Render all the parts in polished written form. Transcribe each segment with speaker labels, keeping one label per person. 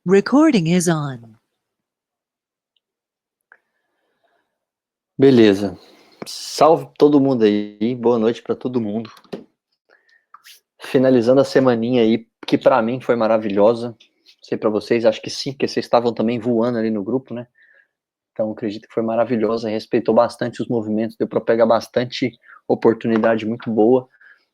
Speaker 1: Recording is on.
Speaker 2: Beleza. Salve todo mundo aí. Boa noite para todo mundo. Finalizando a semaninha aí, que para mim foi maravilhosa. Não sei para vocês, acho que sim, porque vocês estavam também voando ali no grupo, né? Então acredito que foi maravilhosa, respeitou bastante os movimentos, deu para pegar bastante oportunidade muito boa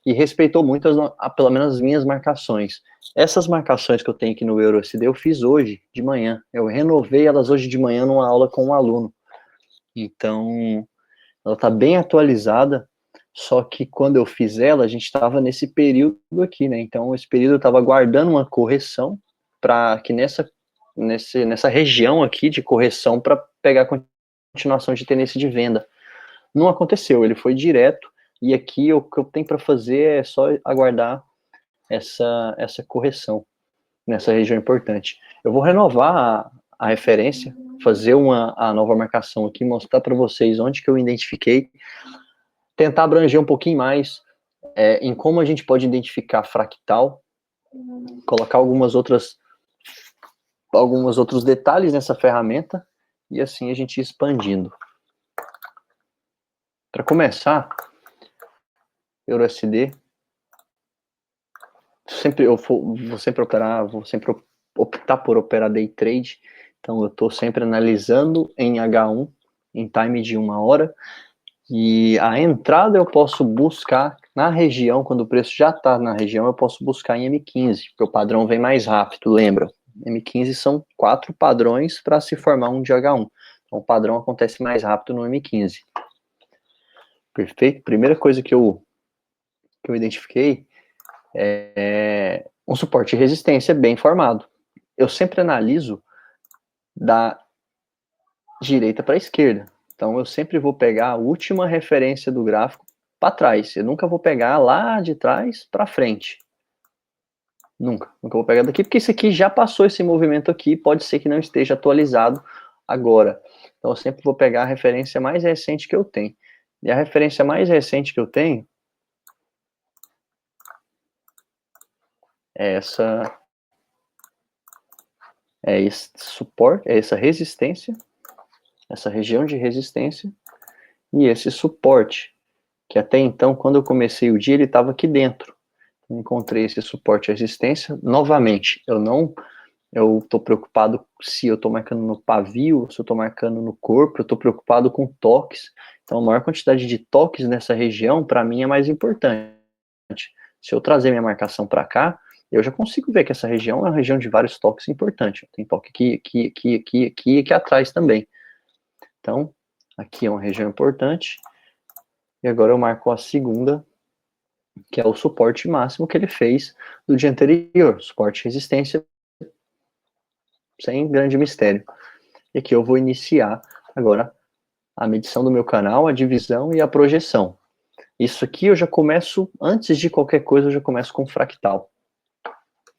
Speaker 2: e respeitou muito pelo menos as minhas marcações. Essas marcações que eu tenho aqui no EuroSD eu fiz hoje de manhã. Eu renovei elas hoje de manhã numa aula com um aluno. Então, ela está bem atualizada, só que quando eu fiz ela, a gente estava nesse período aqui, né? Então, esse período eu estava aguardando uma correção para que nessa região aqui de correção para pegar a continuação de tendência de venda. Não aconteceu, ele foi direto, e aqui o que eu tenho para fazer é só aguardar essa correção nessa região importante. Eu vou renovar a referência, fazer a nova marcação aqui, mostrar para vocês onde que eu identifiquei, tentar abranger um pouquinho mais em como a gente pode identificar fractal, colocar alguns outros detalhes nessa ferramenta e assim a gente ir expandindo. Para começar, EuroSD, vou sempre optar por operar day trade, então eu estou sempre analisando em H1, em time de 1 hora, e a entrada eu posso buscar na região, quando o preço já está na região, eu posso buscar em M15, porque o padrão vem mais rápido, lembra? M15 são 4 padrões para se formar um de H1. Então o padrão acontece mais rápido no M15. Perfeito? Primeira coisa que eu identifiquei é um suporte e resistência bem formado. Eu sempre analiso da direita para a esquerda. Então eu sempre vou pegar a última referência do gráfico para trás. Eu nunca vou pegar lá de trás para frente. Nunca vou pegar daqui, porque isso aqui já passou esse movimento aqui, pode ser que não esteja atualizado agora. Então eu sempre vou pegar a referência mais recente que eu tenho. E a referência mais recente que eu tenho é esse suporte, é essa resistência, essa região de resistência e esse suporte, que até então, quando eu comecei o dia, ele estava aqui dentro. Encontrei esse suporte e resistência. Novamente, eu estou preocupado se eu estou marcando no pavio, se eu estou marcando no corpo, eu estou preocupado com toques. Então, a maior quantidade de toques nessa região, para mim, é mais importante. Se eu trazer minha marcação para cá, eu já consigo ver que essa região é uma região de vários toques importantes. Tem toque aqui e aqui atrás também. Então, aqui é uma região importante. E agora eu marco a segunda, que é o suporte máximo que ele fez do dia anterior. Suporte e resistência, sem grande mistério. E aqui eu vou iniciar agora a medição do meu canal, a divisão e a projeção. Isso aqui eu já começo, antes de qualquer coisa, eu já começo com fractal.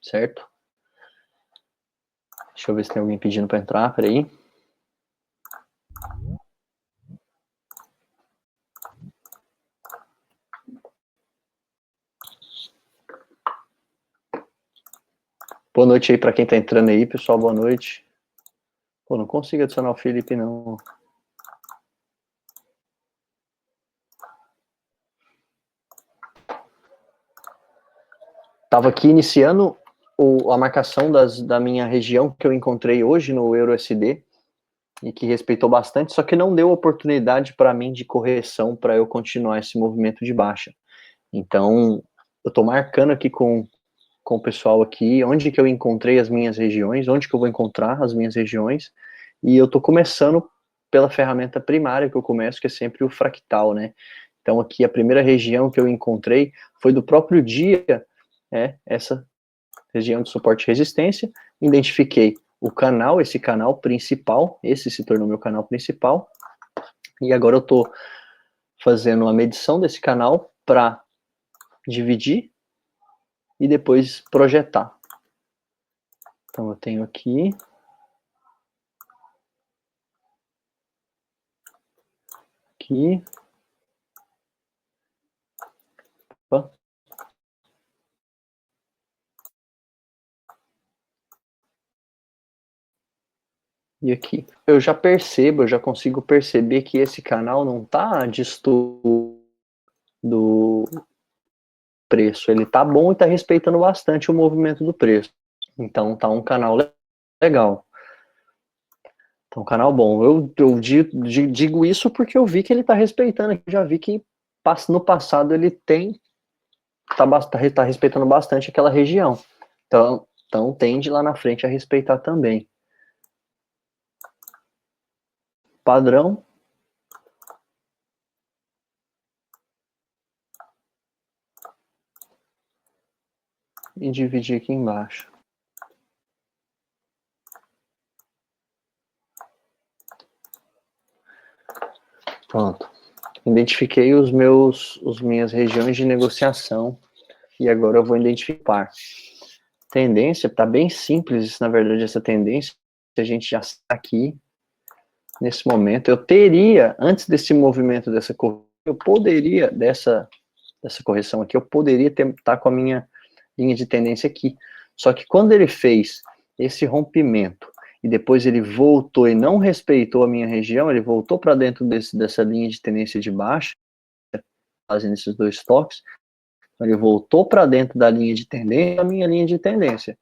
Speaker 2: Certo? Deixa eu ver se tem alguém pedindo para entrar, peraí. Boa noite aí para quem tá entrando aí, pessoal, boa noite. Pô, não consigo adicionar o Felipe, não. Tava aqui iniciando a marcação da minha região que eu encontrei hoje no EuroSD e que respeitou bastante, só que não deu oportunidade para mim de correção para eu continuar esse movimento de baixa. Então, eu estou marcando aqui com o pessoal aqui onde que eu encontrei as minhas regiões, onde que eu vou encontrar as minhas regiões, e eu estou começando pela ferramenta primária que eu começo, que é sempre o fractal, né? Então, aqui a primeira região que eu encontrei foi do próprio dia, essa região de suporte e resistência, identifiquei o canal, esse canal principal, esse se tornou meu canal principal, e agora eu estou fazendo a medição desse canal para dividir e depois projetar. Então eu tenho aqui, opa. E aqui. Eu já consigo perceber que esse canal não está destoando do preço. Ele tá bom e tá respeitando bastante o movimento do preço. Então tá um canal legal. Tá um canal bom. Eu digo isso porque eu vi que ele tá respeitando. Eu já vi que no passado ele tá respeitando bastante aquela região. Então tende lá na frente a respeitar também. Padrão. E dividir aqui embaixo. Pronto. Identifiquei as minhas regiões de negociação e agora eu vou identificar. Tendência, tá bem simples, na verdade, essa tendência. A gente já está aqui nesse momento. Eu teria, antes desse movimento dessa correção, dessa correção aqui, eu poderia estar com a minha linha de tendência aqui. Só que quando ele fez esse rompimento e depois ele voltou e não respeitou a minha região, ele voltou para dentro dessa linha de tendência de baixa, fazendo esses dois toques, ele voltou para dentro da linha de tendência, a minha linha de tendência.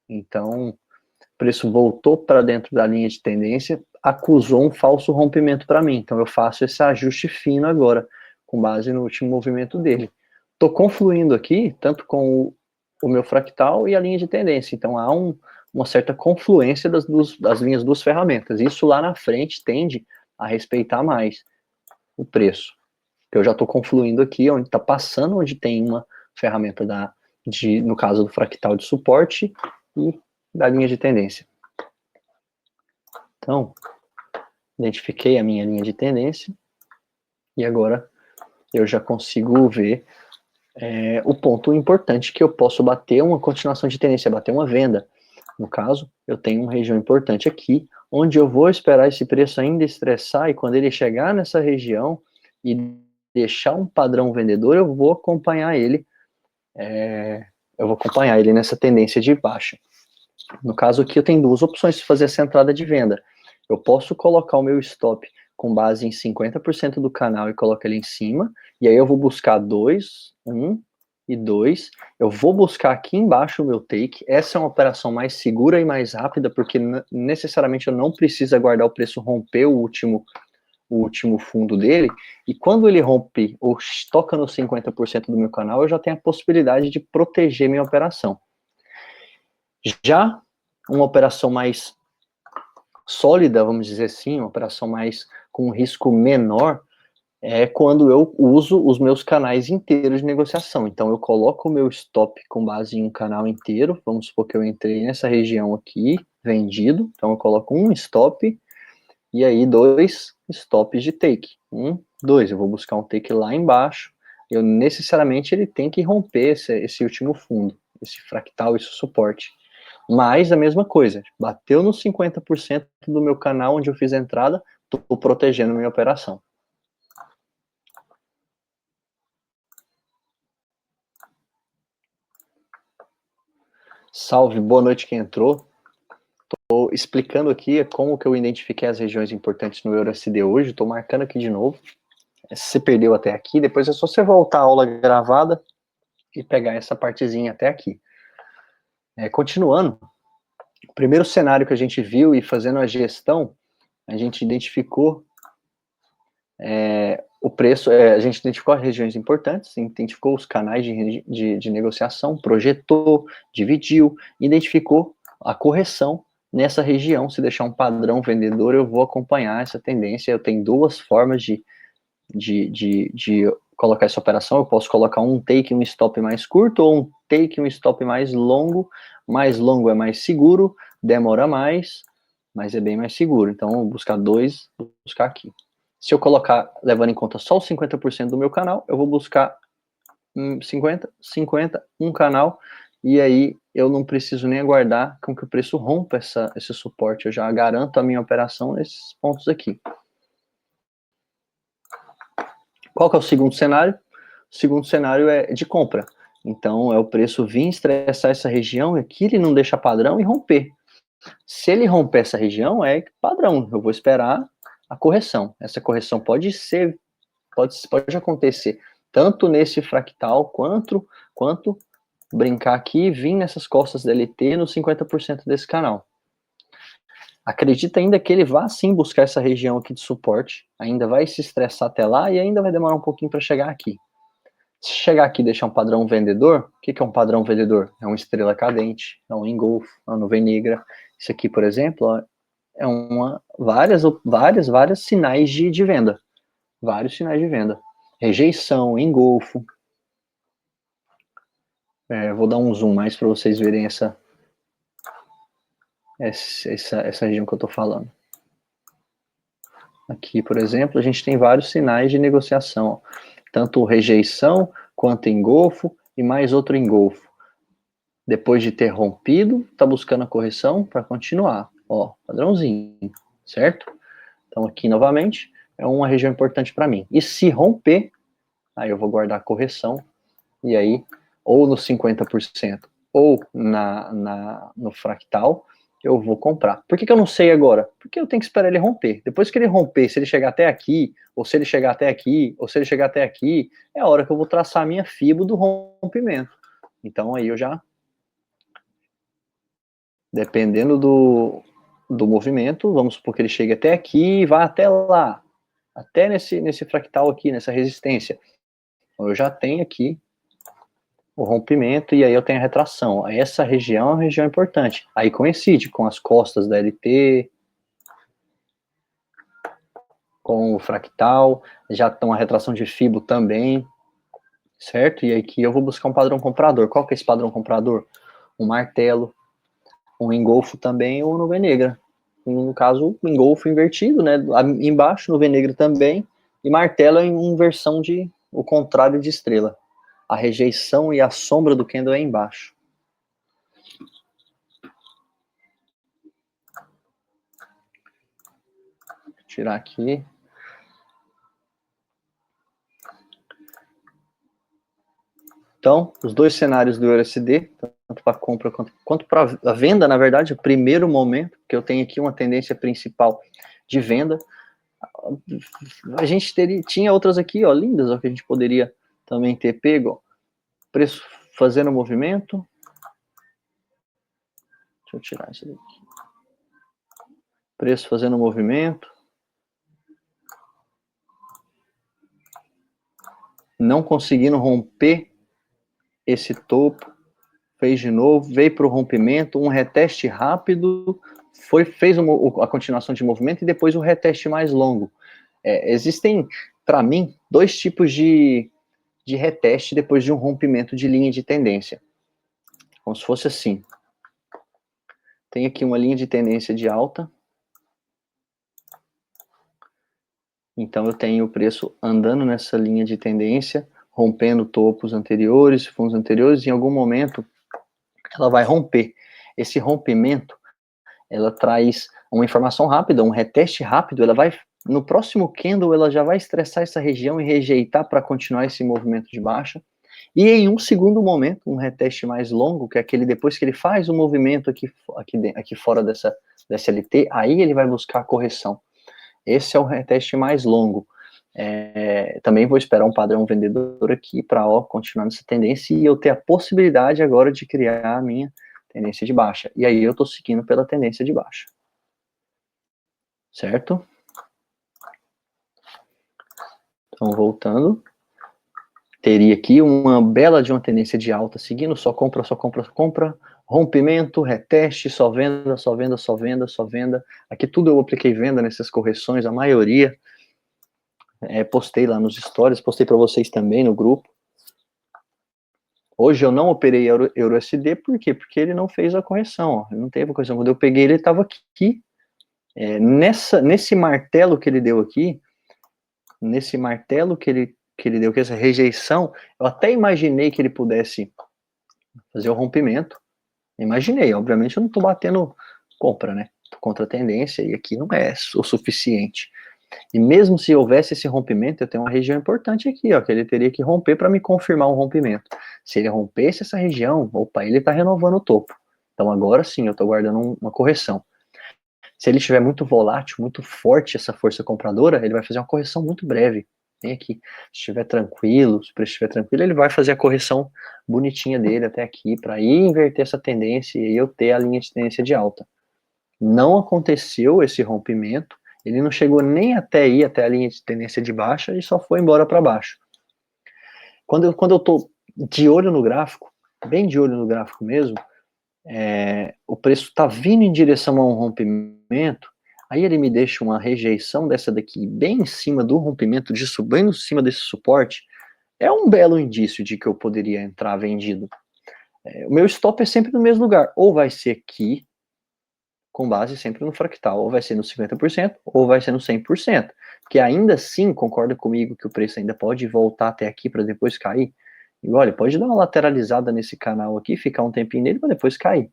Speaker 2: Então, o preço voltou para dentro da linha de tendência, acusou um falso rompimento para mim. Então, eu faço esse ajuste fino agora, com base no último movimento dele. Estou confluindo aqui, tanto com o meu fractal e a linha de tendência. Então, há uma certa confluência das minhas duas ferramentas. Isso lá na frente tende a respeitar mais o preço. Eu já estou confluindo aqui, onde está passando, onde tem uma ferramenta no caso do fractal de suporte e da linha de tendência. Então, identifiquei a minha linha de tendência e agora eu já consigo ver o ponto importante que eu posso bater uma continuação de tendência, bater uma venda. No caso, eu tenho uma região importante aqui, onde eu vou esperar esse preço ainda estressar e quando ele chegar nessa região e deixar um padrão vendedor, eu vou acompanhar ele nessa tendência de baixa. No caso aqui eu tenho duas opções de fazer essa entrada de venda. Eu posso colocar o meu stop com base em 50% do canal e colocar ele em cima, e aí eu vou buscar 2, 1 e 2. Eu vou buscar aqui embaixo o meu take. Essa é uma operação mais segura e mais rápida, porque necessariamente eu não preciso aguardar o preço romper o último fundo dele, e quando ele rompe ou toca no 50% do meu canal, eu já tenho a possibilidade de proteger minha operação. Já uma operação mais sólida, vamos dizer assim, uma operação mais com um risco menor, é quando eu uso os meus canais inteiros de negociação. Então eu coloco o meu stop com base em um canal inteiro, vamos supor que eu entrei nessa região aqui, vendido, então eu coloco um stop, e aí 2 stops de take. 1, 2, eu vou buscar um take lá embaixo, necessariamente ele tem que romper esse último fundo, esse fractal, esse suporte. Mas a mesma coisa, bateu nos 50% do meu canal onde eu fiz a entrada, estou protegendo minha operação. Salve, boa noite quem entrou. Estou explicando aqui como que eu identifiquei as regiões importantes no EURUSD hoje, estou marcando aqui de novo. Se você perdeu até aqui, depois é só você voltar à aula gravada e pegar essa partezinha até aqui. Continuando, o primeiro cenário que a gente viu e fazendo a gestão, a gente identificou o preço, a gente identificou as regiões importantes, identificou os canais de negociação, projetou, dividiu, identificou a correção nessa região. Se deixar um padrão vendedor, eu vou acompanhar essa tendência. Eu tenho duas formas de colocar essa operação. Eu posso colocar um take e um stop mais curto, ou um take e um stop mais longo. Mais longo é mais seguro, demora mais, mas é bem mais seguro. Então, eu vou buscar dois, vou buscar aqui. Se eu colocar, levando em conta só os 50% do meu canal, eu vou buscar 50, um canal, e aí eu não preciso nem aguardar com que o preço rompa esse suporte. Eu já garanto a minha operação nesses pontos aqui. Qual que é o segundo cenário? O segundo cenário é de compra. Então, é o preço vir estressar essa região, aqui ele não deixa padrão e romper. Se ele romper essa região, é padrão, eu vou esperar a correção. Essa correção pode acontecer tanto nesse fractal quanto brincar aqui e vir nessas costas da LT nos 50% desse canal. Acredita ainda que ele vá sim buscar essa região aqui de suporte, ainda vai se estressar até lá e ainda vai demorar um pouquinho para chegar aqui. Se chegar aqui e deixar um padrão vendedor, o que é um padrão vendedor? É uma estrela cadente, é um engolfo, é uma nuvem negra. Isso aqui, por exemplo, ó, é vários sinais de venda. Vários sinais de venda. Rejeição, engolfo. Vou dar um zoom mais para vocês verem essa região que eu estou falando. Aqui, por exemplo, a gente tem vários sinais de negociação. Ó. Tanto rejeição, quanto engolfo, e mais outro engolfo. Depois de ter rompido, está buscando a correção para continuar. Ó, padrãozinho, certo? Então, aqui, novamente, é uma região importante para mim. E se romper, aí eu vou guardar a correção, e aí, ou no 50%, ou no fractal, eu vou comprar. Por que eu não sei agora? Porque eu tenho que esperar ele romper. Depois que ele romper, se ele chegar até aqui, ou se ele chegar até aqui, ou se ele chegar até aqui, é a hora que eu vou traçar a minha FIBO do rompimento. Então, aí eu já... Dependendo do movimento, vamos supor que ele chegue até aqui e vá até lá, até nesse fractal aqui, nessa resistência. Então, eu já tenho aqui o rompimento e aí eu tenho a retração. Essa região é uma região importante. Aí coincide com as costas da LT, com o fractal, já estão a retração de FIBO também, certo? E aqui eu vou buscar um padrão comprador. Qual que é esse padrão comprador? Um martelo, um engolfo também ou nuvem negra. No caso, engolfo invertido, né? Embaixo, nuvem negra também, e martelo em inversão o contrário de estrela. A rejeição e a sombra do candle é embaixo. Vou tirar aqui. Então, os dois cenários do USD, tanto para compra quanto para a venda, na verdade, o primeiro momento, que eu tenho aqui uma tendência principal de venda. A gente tinha outras aqui, ó, lindas, ó, que a gente poderia também ter pego. Ó. Preço fazendo movimento. Deixa eu tirar isso daqui. Preço fazendo movimento. Não conseguindo romper esse topo. Fez de novo, veio para o rompimento, um reteste rápido, fez a continuação de movimento e depois um reteste mais longo. Existem, para mim, dois tipos de reteste depois de um rompimento de linha de tendência. Como se fosse assim. Tem aqui uma linha de tendência de alta. Então eu tenho o preço andando nessa linha de tendência, rompendo topos anteriores, fundos anteriores, e em algum momento ela vai romper. Esse rompimento, ela traz uma informação rápida, um reteste rápido, ela vai, no próximo candle, ela já vai estressar essa região e rejeitar para continuar esse movimento de baixa. E em um segundo momento, um reteste mais longo, que é aquele depois que ele faz o movimento aqui fora dessa LT, aí ele vai buscar a correção. Esse é o reteste mais longo. Também vou esperar um padrão vendedor aqui para continuar nessa tendência e eu ter a possibilidade agora de criar a minha tendência de baixa. E aí eu estou seguindo pela tendência de baixa. Certo? Então, voltando. Teria aqui uma bela de uma tendência de alta, seguindo só compra, só compra, só compra, rompimento, reteste, só venda, só venda, só venda, só venda. Aqui tudo eu apliquei venda nessas correções, a maioria. Postei lá nos stories, postei para vocês também no grupo. Hoje eu não operei EURUSD, por quê? Porque ele não fez a correção, ó. Ele não teve a correção. Quando eu peguei ele estava aqui. Nesse martelo que ele deu aqui, nesse martelo que ele deu, que essa rejeição, eu até imaginei que ele pudesse fazer o rompimento. Imaginei, obviamente eu não estou batendo compra, né? Tô contra a tendência e aqui não é o suficiente. E mesmo se houvesse esse rompimento, eu tenho uma região importante aqui, ó, que ele teria que romper para me confirmar um rompimento. Se ele rompesse essa região, opa, ele está renovando o topo. Então agora sim, eu estou guardando uma correção. Se ele estiver muito volátil, muito forte essa força compradora, ele vai fazer uma correção muito breve. Vem aqui. Se estiver tranquilo, se o preço estiver tranquilo, ele vai fazer a correção bonitinha dele até aqui, para ir inverter essa tendência e eu ter a linha de tendência de alta. Não aconteceu esse rompimento, ele não chegou nem até aí, até a linha de tendência de baixa, e só foi embora para baixo. Quando eu estou de olho no gráfico, bem de olho no gráfico mesmo, o preço está vindo em direção a um rompimento, aí ele me deixa uma rejeição dessa daqui, bem em cima do rompimento disso, bem em cima desse suporte, é um belo indício de que eu poderia entrar vendido. O meu stop é sempre no mesmo lugar, ou vai ser aqui, com base sempre no fractal, ou vai ser no 50%, ou vai ser no 100%, porque ainda assim, concorda comigo que o preço ainda pode voltar até aqui para depois cair? E olha, pode dar uma lateralizada nesse canal aqui, ficar um tempinho nele para depois cair.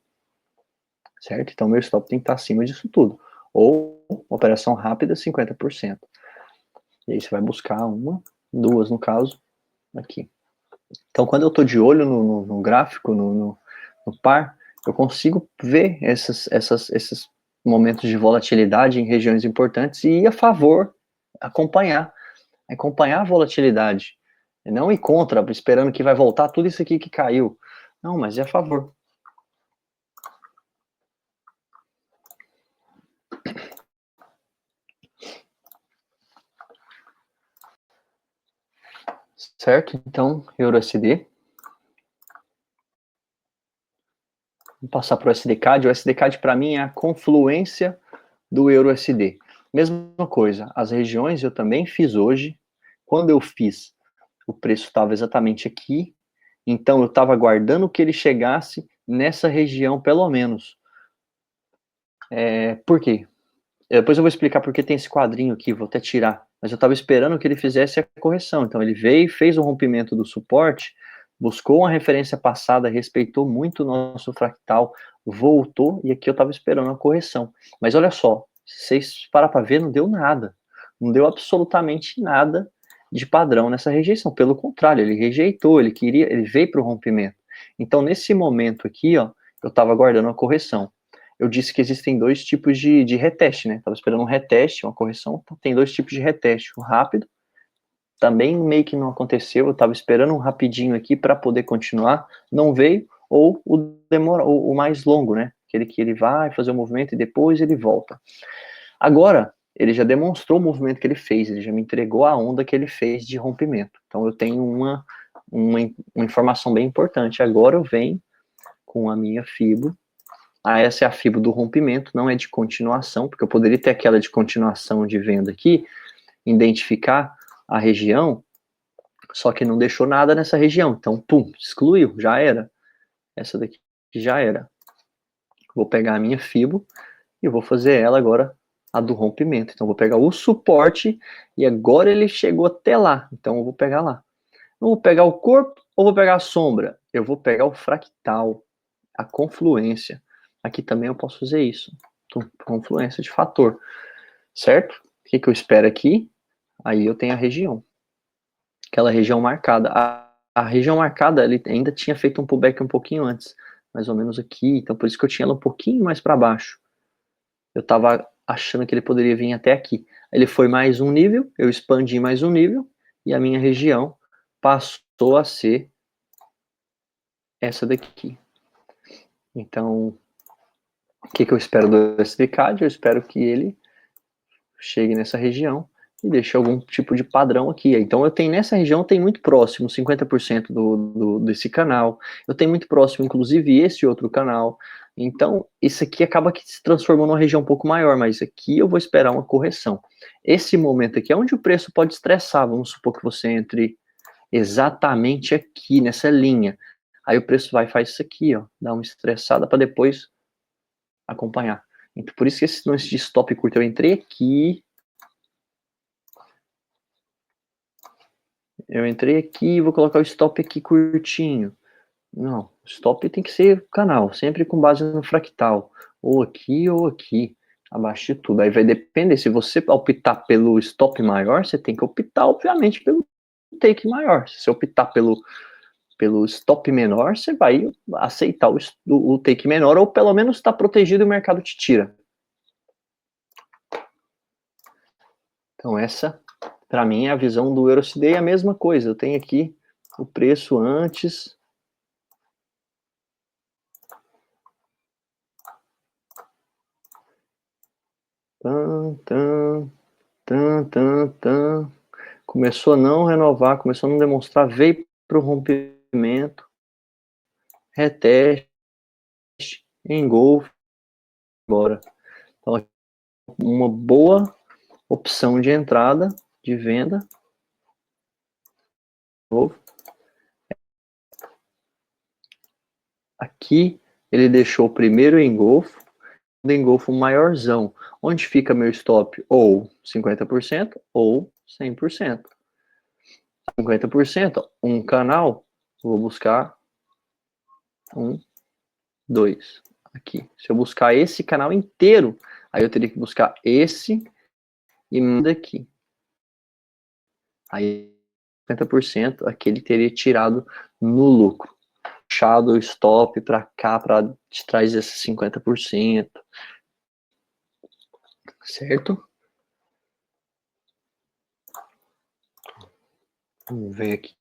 Speaker 2: Certo? Então, meu stop tem que estar acima disso tudo. Ou, operação rápida, 50%. E aí você vai buscar uma, duas no caso, aqui. Então, quando eu estou de olho no gráfico, no par, eu consigo ver esses momentos de volatilidade em regiões importantes e ir a favor, acompanhar a volatilidade. E não ir contra, esperando que vai voltar tudo isso aqui que caiu. Não, mas é a favor. Certo? Então, EURUSD. Vou passar para o USD-CAD. O USD-CAD, para mim, é a confluência do EURUSD. Mesma coisa, as regiões eu também fiz hoje. Quando eu fiz, o preço estava exatamente aqui. Então, eu estava aguardando que ele chegasse nessa região, pelo menos. Por quê? Depois eu vou explicar porque tem esse quadrinho aqui, vou até tirar. Mas eu estava esperando que ele fizesse a correção. Então, ele veio, fez o rompimento do suporte, buscou uma referência passada, respeitou muito o nosso fractal, voltou, e aqui eu estava esperando a correção. Mas olha só, se vocês parar para ver, não deu nada. Não deu absolutamente nada de padrão nessa rejeição. Pelo contrário, ele rejeitou, ele veio para o rompimento. Então, nesse momento aqui, ó, eu estava aguardando a correção. Eu disse que existem dois tipos de reteste, né? Estava esperando um reteste, uma correção. Então, tem dois tipos de reteste. O rápido, também meio que não aconteceu. Eu estava esperando um rapidinho aqui para poder continuar, não veio. Ou o mais longo, né? Aquele que ele vai fazer o movimento e depois ele volta. Agora, ele já demonstrou o movimento que ele fez, ele já me entregou a onda que ele fez de rompimento. Então, eu tenho uma informação bem importante. Agora eu venho com a minha FIBO. Essa é a FIBO do rompimento, não é de continuação, porque eu poderia ter aquela de continuação de venda aqui, identificar a região, só que não deixou nada nessa região. Então, pum, excluiu, já era. Essa daqui já era. Vou pegar a minha FIBO e vou fazer ela agora, a do rompimento. Então, vou pegar o suporte e agora ele chegou até lá. Então, eu vou pegar lá. Não vou pegar o corpo ou vou pegar a sombra? Eu vou pegar o fractal, a confluência. Aqui também eu posso fazer isso. Confluência de fator. Certo? O que eu espero aqui? Aí eu tenho a região. Aquela região marcada. A região marcada, ele ainda tinha feito um pullback um pouquinho antes. Mais ou menos aqui. Então, por isso que eu tinha ela um pouquinho mais para baixo. Eu estava achando que ele poderia vir até aqui. Ele foi mais um nível, eu expandi mais um nível, e a minha região passou a ser essa daqui. Então, o que eu espero do SDCAD? Eu espero que ele chegue nessa região e deixe algum tipo de padrão aqui. Então, eu tenho nessa região, tem muito próximo, 50% desse canal. Eu tenho muito próximo, inclusive, esse outro canal. Então, isso aqui acaba que se transformou numa região um pouco maior, mas aqui eu vou esperar uma correção. Esse momento aqui é onde o preço pode estressar. Vamos supor que você entre exatamente aqui, nessa linha. Aí o preço vai e faz isso aqui, ó, dá uma estressada para depois acompanhar. Então, por isso que esse lance de stop curto, eu entrei aqui, e vou colocar o stop aqui curtinho. Não, o stop tem que ser canal, sempre com base no fractal, ou aqui, abaixo de tudo. Aí vai depender, se você optar pelo stop maior, você tem que optar, obviamente, pelo take maior. Se você optar pelo pelo stop menor, você vai aceitar o take menor, ou pelo menos está protegido e o mercado te tira. Então essa, para mim, é a visão do EuroCDI, a mesma coisa. Eu tenho aqui o preço antes. Começou a não renovar, começou a não demonstrar, veio para o rompimento, reteste, engolfo, agora. Então, uma boa opção de entrada, de venda. Aqui ele deixou o primeiro engolfo, o engolfo maiorzão. Onde fica meu stop? Ou 50% ou 100%. 50%, um canal, vou buscar 1, 2, aqui. Se eu buscar esse canal inteiro, aí eu teria que buscar esse e manda aqui. Aí 50%, aqui ele teria tirado no lucro. Puxado o stop para cá, para te trazer esses 50%. Certo? Vamos ver aqui.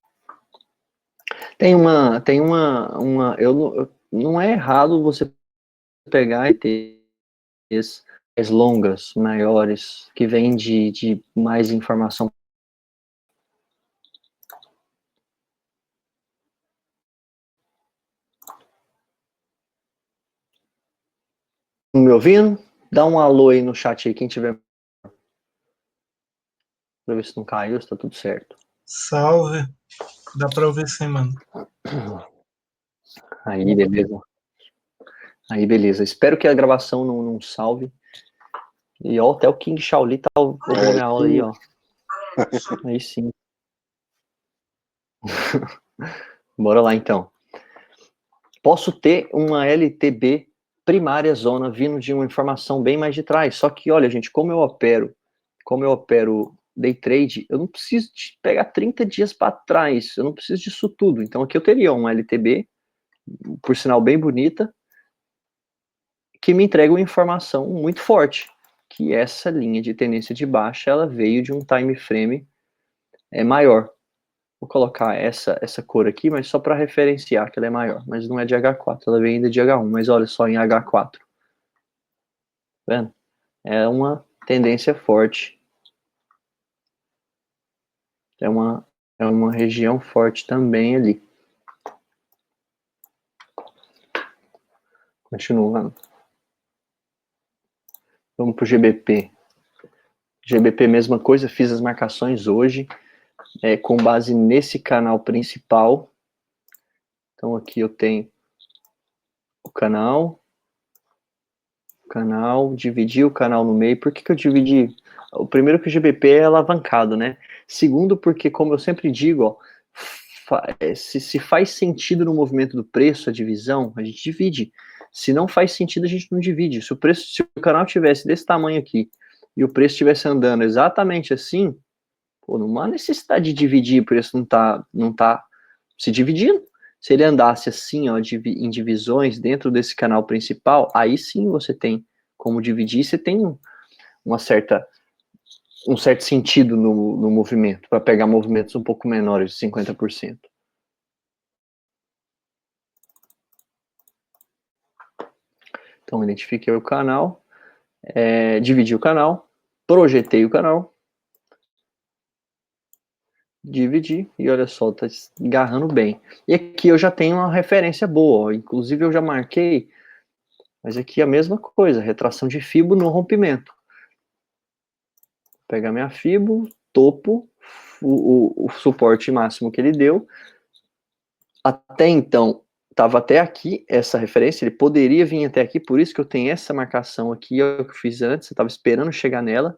Speaker 2: Não é errado você pegar e ter as longas, maiores, que vêm de mais informação. Me ouvindo? Dá um alô aí no chat aí, quem tiver. Pra ver se não caiu, se tá tudo certo.
Speaker 3: Salve. Dá pra ouvir sim, mano.
Speaker 2: Aí, beleza. Aí, beleza. Espero que a gravação não salve. E ó, até o King Shaolin tá ouvindo minha aula aí, ó. Aí sim. Bora lá, então. Posso ter uma LTB primária zona vindo de uma informação bem mais de trás. Só que, olha, gente, como eu opero day trade, eu não preciso de pegar 30 dias para trás. Eu não preciso disso tudo. Então, aqui eu teria uma LTB, por sinal bem bonita, que me entrega uma informação muito forte, que essa linha de tendência de baixa, ela veio de um time frame maior. Vou colocar essa cor aqui, mas só para referenciar que ela é maior, mas não é de H4, ela vem ainda de H1, mas olha só em H4. Tá vendo? É uma tendência forte. É uma região forte também ali. Continuando. Vamos para o GBP. GBP, mesma coisa, fiz as marcações hoje, com base nesse canal principal. Então aqui eu tenho o canal, dividi o canal no meio. Por que eu dividi? O primeiro que o GBP é alavancado, né? Segundo, porque, como eu sempre digo, ó, se faz sentido no movimento do preço, a divisão, a gente divide. Se não faz sentido, a gente não divide. Se o canal tivesse desse tamanho aqui e o preço estivesse andando exatamente assim, pô, não há necessidade de dividir, o preço não tá se dividindo. Se ele andasse assim, ó, em divisões dentro desse canal principal, aí sim você tem como dividir, você tem um certo sentido no movimento, para pegar movimentos um pouco menores de 50%. Então, identifiquei o canal, dividi o canal, projetei o canal, dividi, e olha só, tá agarrando bem. E aqui eu já tenho uma referência boa, ó, inclusive eu já marquei, mas aqui é a mesma coisa, retração de Fibo no rompimento. Vou pegar minha Fibo, topo, o suporte máximo que ele deu. Até então, estava até aqui essa referência, ele poderia vir até aqui, por isso que eu tenho essa marcação aqui, é o que eu fiz antes, eu estava esperando chegar nela,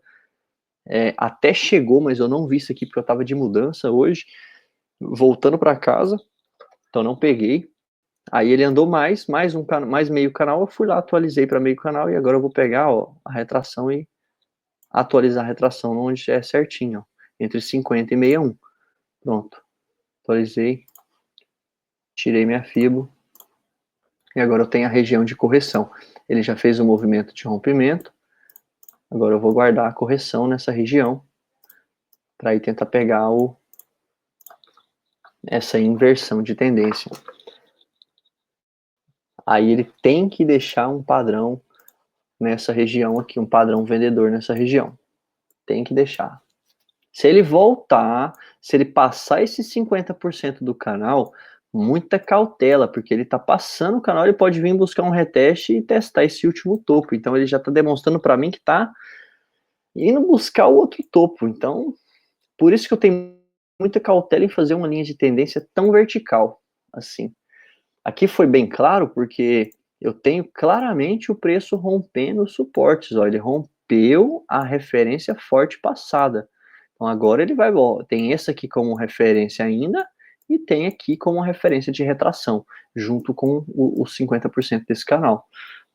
Speaker 2: até chegou, mas eu não vi isso aqui porque eu estava de mudança hoje, voltando para casa, então não peguei. Aí ele andou mais meio canal, eu fui lá, atualizei para meio canal, e agora eu vou pegar, ó, a retração e atualizar a retração onde é certinho, ó, entre 50 e 61. Pronto, atualizei. tirei minha fibo, e agora eu tenho a região de correção. Ele já fez o movimento de rompimento, agora eu vou guardar a correção nessa região, para ir tentar pegar essa inversão de tendência. Aí ele tem que deixar um padrão nessa região aqui, um padrão vendedor nessa região. Tem que deixar. Se ele voltar, se ele passar esses 50% do canal, muita cautela, porque ele está passando o canal, ele pode vir buscar um reteste e testar esse último topo. Então ele já está demonstrando para mim que está indo buscar o outro topo. Então, por isso que eu tenho muita cautela em fazer uma linha de tendência tão vertical, assim. Aqui foi bem claro, porque eu tenho claramente o preço rompendo os suportes, ó, ele rompeu a referência forte passada. Então agora ele vai, ó, tem essa aqui como referência ainda, e tem aqui como referência de retração, junto com os 50% desse canal.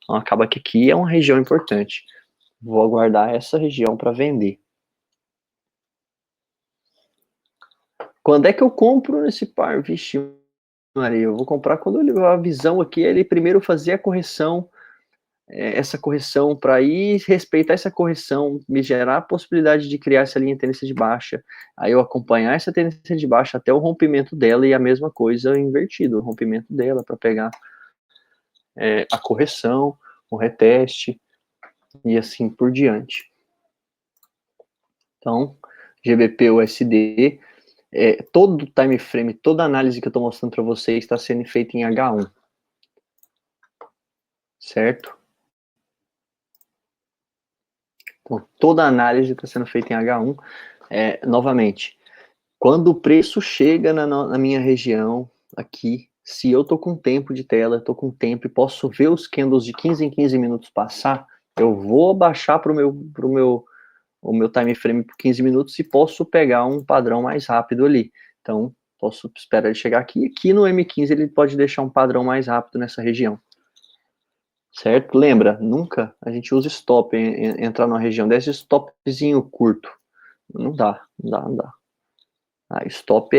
Speaker 2: Então acaba que aqui é uma região importante. Vou aguardar essa região para vender. Quando é que eu compro nesse par? Vixe, Maria, eu vou comprar quando a visão aqui, ele primeiro fazer a correção, essa correção para ir respeitar essa correção, me gerar a possibilidade de criar essa linha de tendência de baixa, aí eu acompanhar essa tendência de baixa até o rompimento dela e a mesma coisa invertido, o rompimento dela para pegar a correção, o reteste e assim por diante. Então, GBP USD, todo o time frame, toda a análise que eu estou mostrando para vocês está sendo feita em H1. Certo? Então, toda a análise está sendo feita em H1. Novamente, quando o preço chega na minha região, aqui, se eu estou com tempo de tela, estou com tempo e posso ver os candles de 15 em 15 minutos passar, eu vou baixar para o meu time frame por 15 minutos e posso pegar um padrão mais rápido ali. Então, posso esperar ele chegar aqui. Aqui no M15 ele pode deixar um padrão mais rápido nessa região. Certo? Lembra, nunca a gente usa stop, entrar numa região dessa, stopzinho curto. Não dá. Stop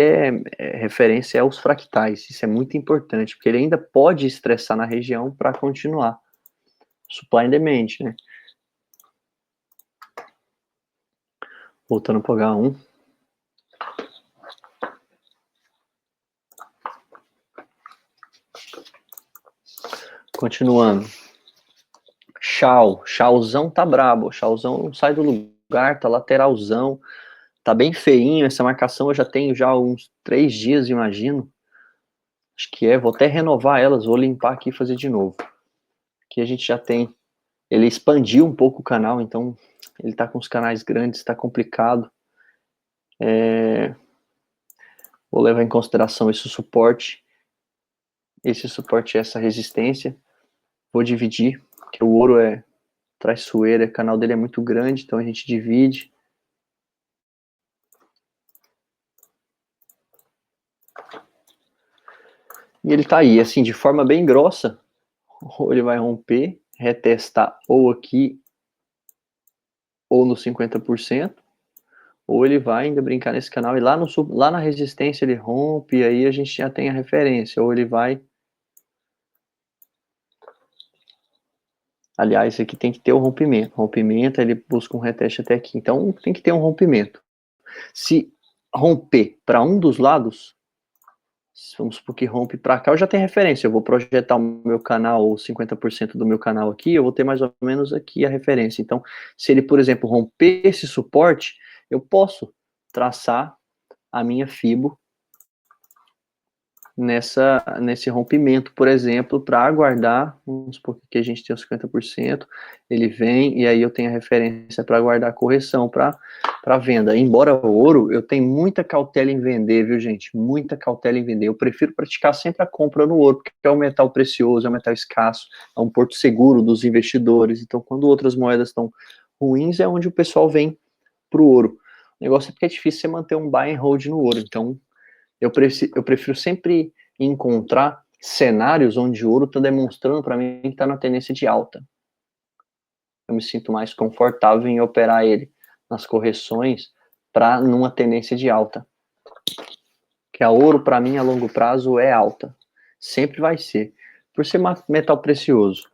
Speaker 2: referência aos fractais, isso é muito importante, porque ele ainda pode estressar na região para continuar. Supply and demand, né? Voltando para o H1. Continuando. Chauzão tá brabo, Chauzão não sai do lugar, tá lateralzão, tá bem feinho, essa marcação eu já tenho já uns 3 dias, imagino. Acho que vou até renovar elas, vou limpar aqui e fazer de novo. Aqui a gente já tem, ele expandiu um pouco o canal, então ele tá com os canais grandes, tá complicado. Vou levar em consideração esse suporte e essa resistência. Vou dividir, porque o ouro é traiçoeiro, o canal dele é muito grande, então a gente divide. E ele tá aí, assim, de forma bem grossa, ou ele vai romper, retestar ou aqui, ou no 50%, ou ele vai ainda brincar nesse canal, e lá na resistência ele rompe, e aí a gente já tem a referência, ou ele vai... Aliás, aqui tem que ter o rompimento, ele busca um reteste até aqui, então tem que ter um rompimento. Se romper para um dos lados, vamos supor que rompe para cá, eu já tenho referência, eu vou projetar o meu canal, ou 50% do meu canal aqui, eu vou ter mais ou menos aqui a referência. Então, se ele, por exemplo, romper esse suporte, eu posso traçar a minha fibo nesse rompimento, por exemplo, para aguardar, vamos supor que a gente tem os 50%, ele vem e aí eu tenho a referência para aguardar a correção para venda. Embora o ouro, eu tenho muita cautela em vender, viu, gente? Muita cautela em vender. Eu prefiro praticar sempre a compra no ouro, porque é um metal precioso, é um metal escasso, é um porto seguro dos investidores. Então, quando outras moedas estão ruins, é onde o pessoal vem para o ouro. O negócio é porque é difícil você manter um buy and hold no ouro, então eu prefiro sempre encontrar cenários onde o ouro está demonstrando para mim que está na tendência de alta. Eu me sinto mais confortável em operar ele nas correções para numa tendência de alta. Que a ouro, para mim, a longo prazo é alta. Sempre vai ser. Por ser metal precioso.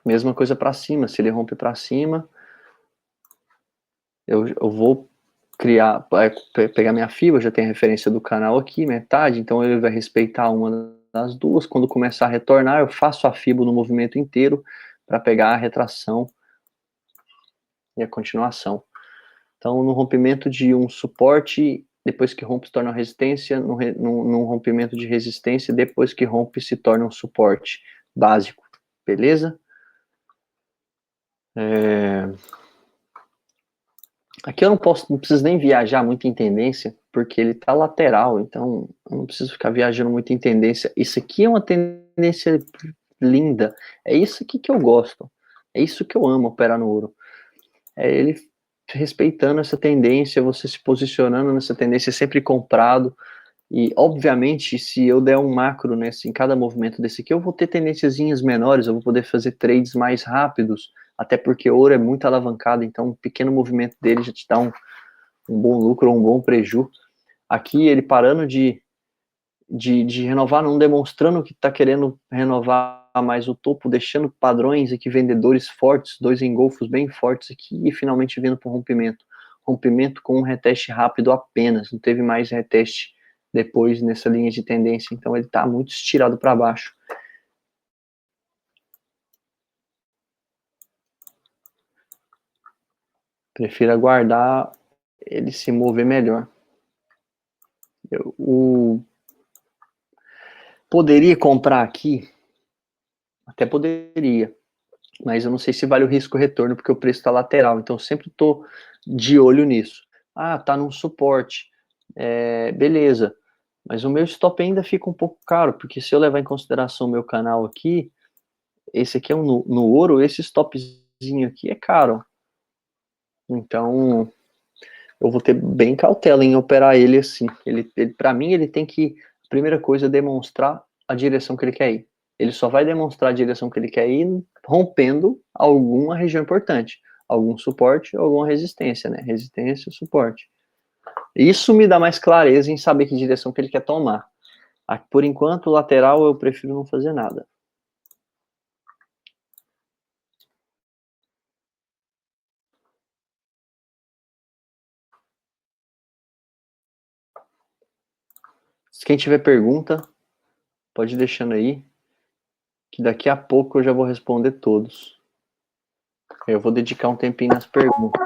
Speaker 2: Mesma coisa para cima. Se ele rompe para cima, eu vou criar, pegar minha fibra, já tem a referência do canal aqui, metade, então ele vai respeitar uma das duas. Quando começar a retornar, eu faço a fibra no movimento inteiro para pegar a retração e a continuação. Então, no rompimento de um suporte, depois que rompe se torna uma resistência, no rompimento de resistência, depois que rompe se torna um suporte básico, beleza? Aqui eu não preciso nem viajar muito em tendência, porque ele tá lateral, então eu não preciso ficar viajando muito em tendência. Isso aqui é uma tendência linda, é isso aqui que eu gosto, é isso que eu amo operar no ouro. É ele respeitando essa tendência, você se posicionando nessa tendência, sempre comprado, e obviamente se eu der um macro em cada movimento desse aqui, eu vou ter tendênciazinhas menores, eu vou poder fazer trades mais rápidos, até porque o ouro é muito alavancado, então um pequeno movimento dele já te dá um bom lucro ou um bom preju. Aqui ele parando de renovar, não demonstrando que está querendo renovar mais o topo, deixando padrões aqui, vendedores fortes, 2 engolfos bem fortes aqui, e finalmente vindo para o rompimento. Rompimento com um reteste rápido apenas, não teve mais reteste depois nessa linha de tendência, então ele está muito estirado para baixo. Prefiro aguardar ele se mover melhor. Poderia comprar aqui? Até poderia, mas eu não sei se vale o risco-retorno, porque o preço está lateral, então eu sempre estou de olho nisso. Ah, tá num suporte, beleza, mas o meu stop ainda fica um pouco caro, porque se eu levar em consideração o meu canal aqui, esse aqui é no ouro, esse stopzinho aqui é caro, então eu vou ter bem cautela em operar ele assim. Ele para mim, ele tem que, a primeira coisa, demonstrar a direção que ele quer ir. Ele só vai demonstrar a direção que ele quer ir rompendo alguma região importante, algum suporte ou alguma resistência, né? Resistência, suporte. Isso me dá mais clareza em saber que direção que ele quer tomar. Por enquanto, lateral, eu prefiro não fazer nada. Se quem tiver pergunta, pode ir deixando aí, que daqui a pouco eu já vou responder todos. Eu vou dedicar um tempinho nas perguntas.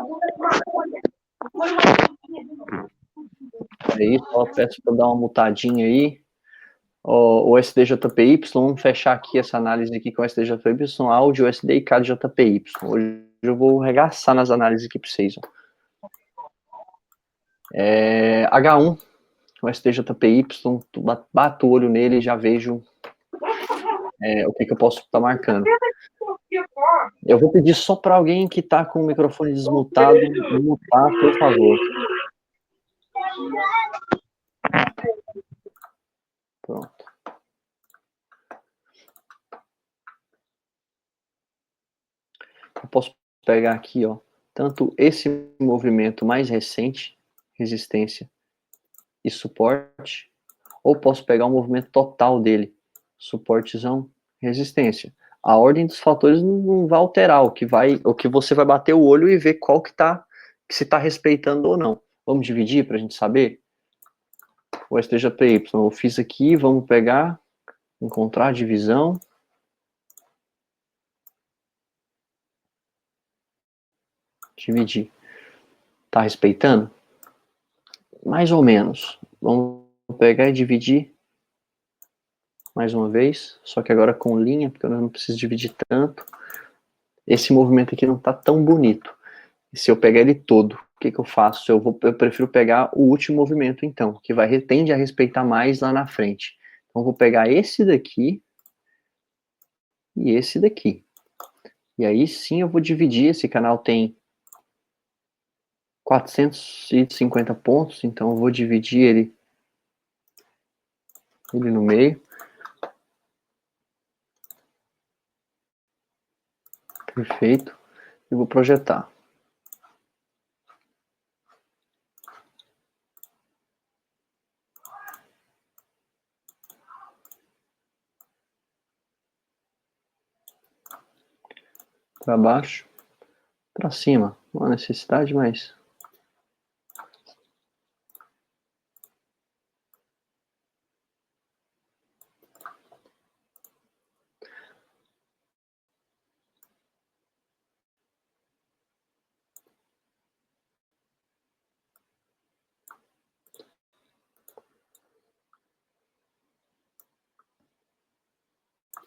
Speaker 2: Aí, só peço para dar uma mutadinha aí. O SDJPY, vamos fechar aqui essa análise aqui com o SDJPY, áudio, USD e KDJPY. Hoje eu vou regaçar nas análises aqui para vocês. H1, o SDJPY, bato o olho nele e já vejo o que eu posso estar marcando. Eu vou pedir só para alguém que está com o microfone desmutado, mutar, por favor. Pronto. Eu posso pegar aqui, ó, tanto esse movimento mais recente, resistência e suporte, ou posso pegar o movimento total dele, suportezão, resistência. A ordem dos fatores não vai alterar, o que você vai bater o olho e ver qual que se está respeitando ou não. Vamos dividir para a gente saber? O STJPY, eu fiz aqui, vamos pegar, encontrar a divisão. Dividir. Tá respeitando? Mais ou menos. Vamos pegar e dividir mais uma vez, só que agora com linha, porque eu não preciso dividir tanto. Esse movimento aqui não tá tão bonito. E se eu pegar ele todo, o que eu faço? Eu prefiro pegar o último movimento, então, que tende a respeitar mais lá na frente. Então, eu vou pegar esse daqui e esse daqui. E aí sim eu vou dividir. Esse canal tem 450 pontos, então eu vou dividir ele no meio. Perfeito. E vou projetar. para baixo, para cima. Não há necessidade, mas...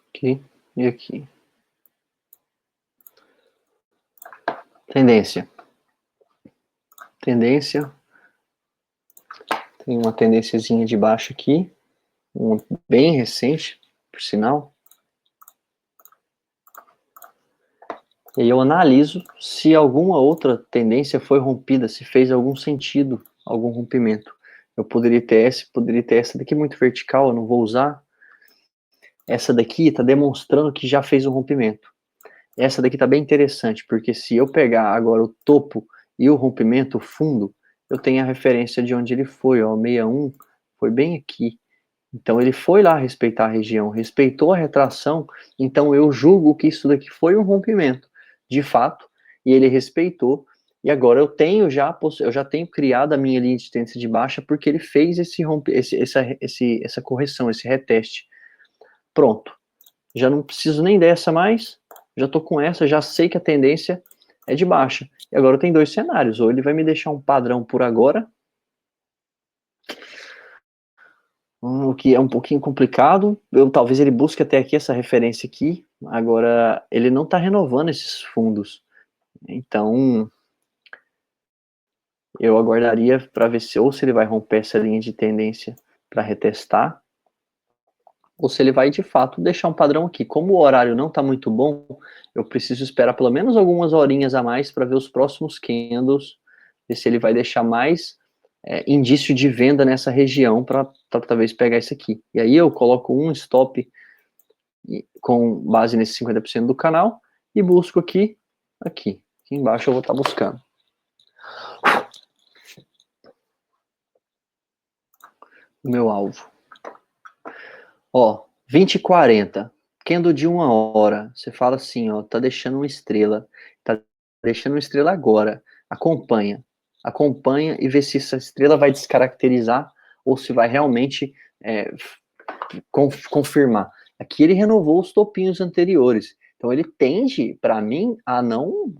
Speaker 2: Aqui e aqui. Tendência. Tendência. Tem uma tendênciazinha de baixo aqui. Bem recente, por sinal. E aí eu analiso se alguma outra tendência foi rompida, se fez algum sentido, algum rompimento. Eu poderia ter essa daqui muito vertical, eu não vou usar. Essa daqui está demonstrando que já fez um rompimento. Essa daqui está bem interessante, porque se eu pegar agora o topo e o rompimento, o fundo, eu tenho a referência de onde ele foi, ó, 61, foi bem aqui. Então ele foi lá respeitar a região, respeitou a retração, então eu julgo que isso daqui foi um rompimento, de fato, e ele respeitou, e agora eu já tenho criado a minha linha de tendência de baixa, porque ele fez essa correção, esse reteste. Pronto. Já não preciso nem dessa mais, já tô com essa, já sei que a tendência é de baixa. E agora tem dois cenários, ou ele vai me deixar um padrão por agora, o que é um pouquinho complicado, talvez ele busque até aqui essa referência aqui, agora ele não está renovando esses fundos, então eu aguardaria para ver se ele vai romper essa linha de tendência para retestar, ou se ele vai de fato deixar um padrão aqui. Como o horário não está muito bom, eu preciso esperar pelo menos algumas horinhas a mais para ver os próximos candles, ver se ele vai deixar mais indício de venda nessa região para talvez pegar isso aqui. E aí eu coloco um stop com base nesse 50% do canal e busco aqui embaixo eu vou estar buscando. O meu alvo. Ó, 20,40, candle de 1 hora, você fala assim, ó, tá deixando uma estrela agora, acompanha e vê se essa estrela vai descaracterizar ou se vai realmente confirmar. Aqui ele renovou os topinhos anteriores, então ele tende, para mim, a não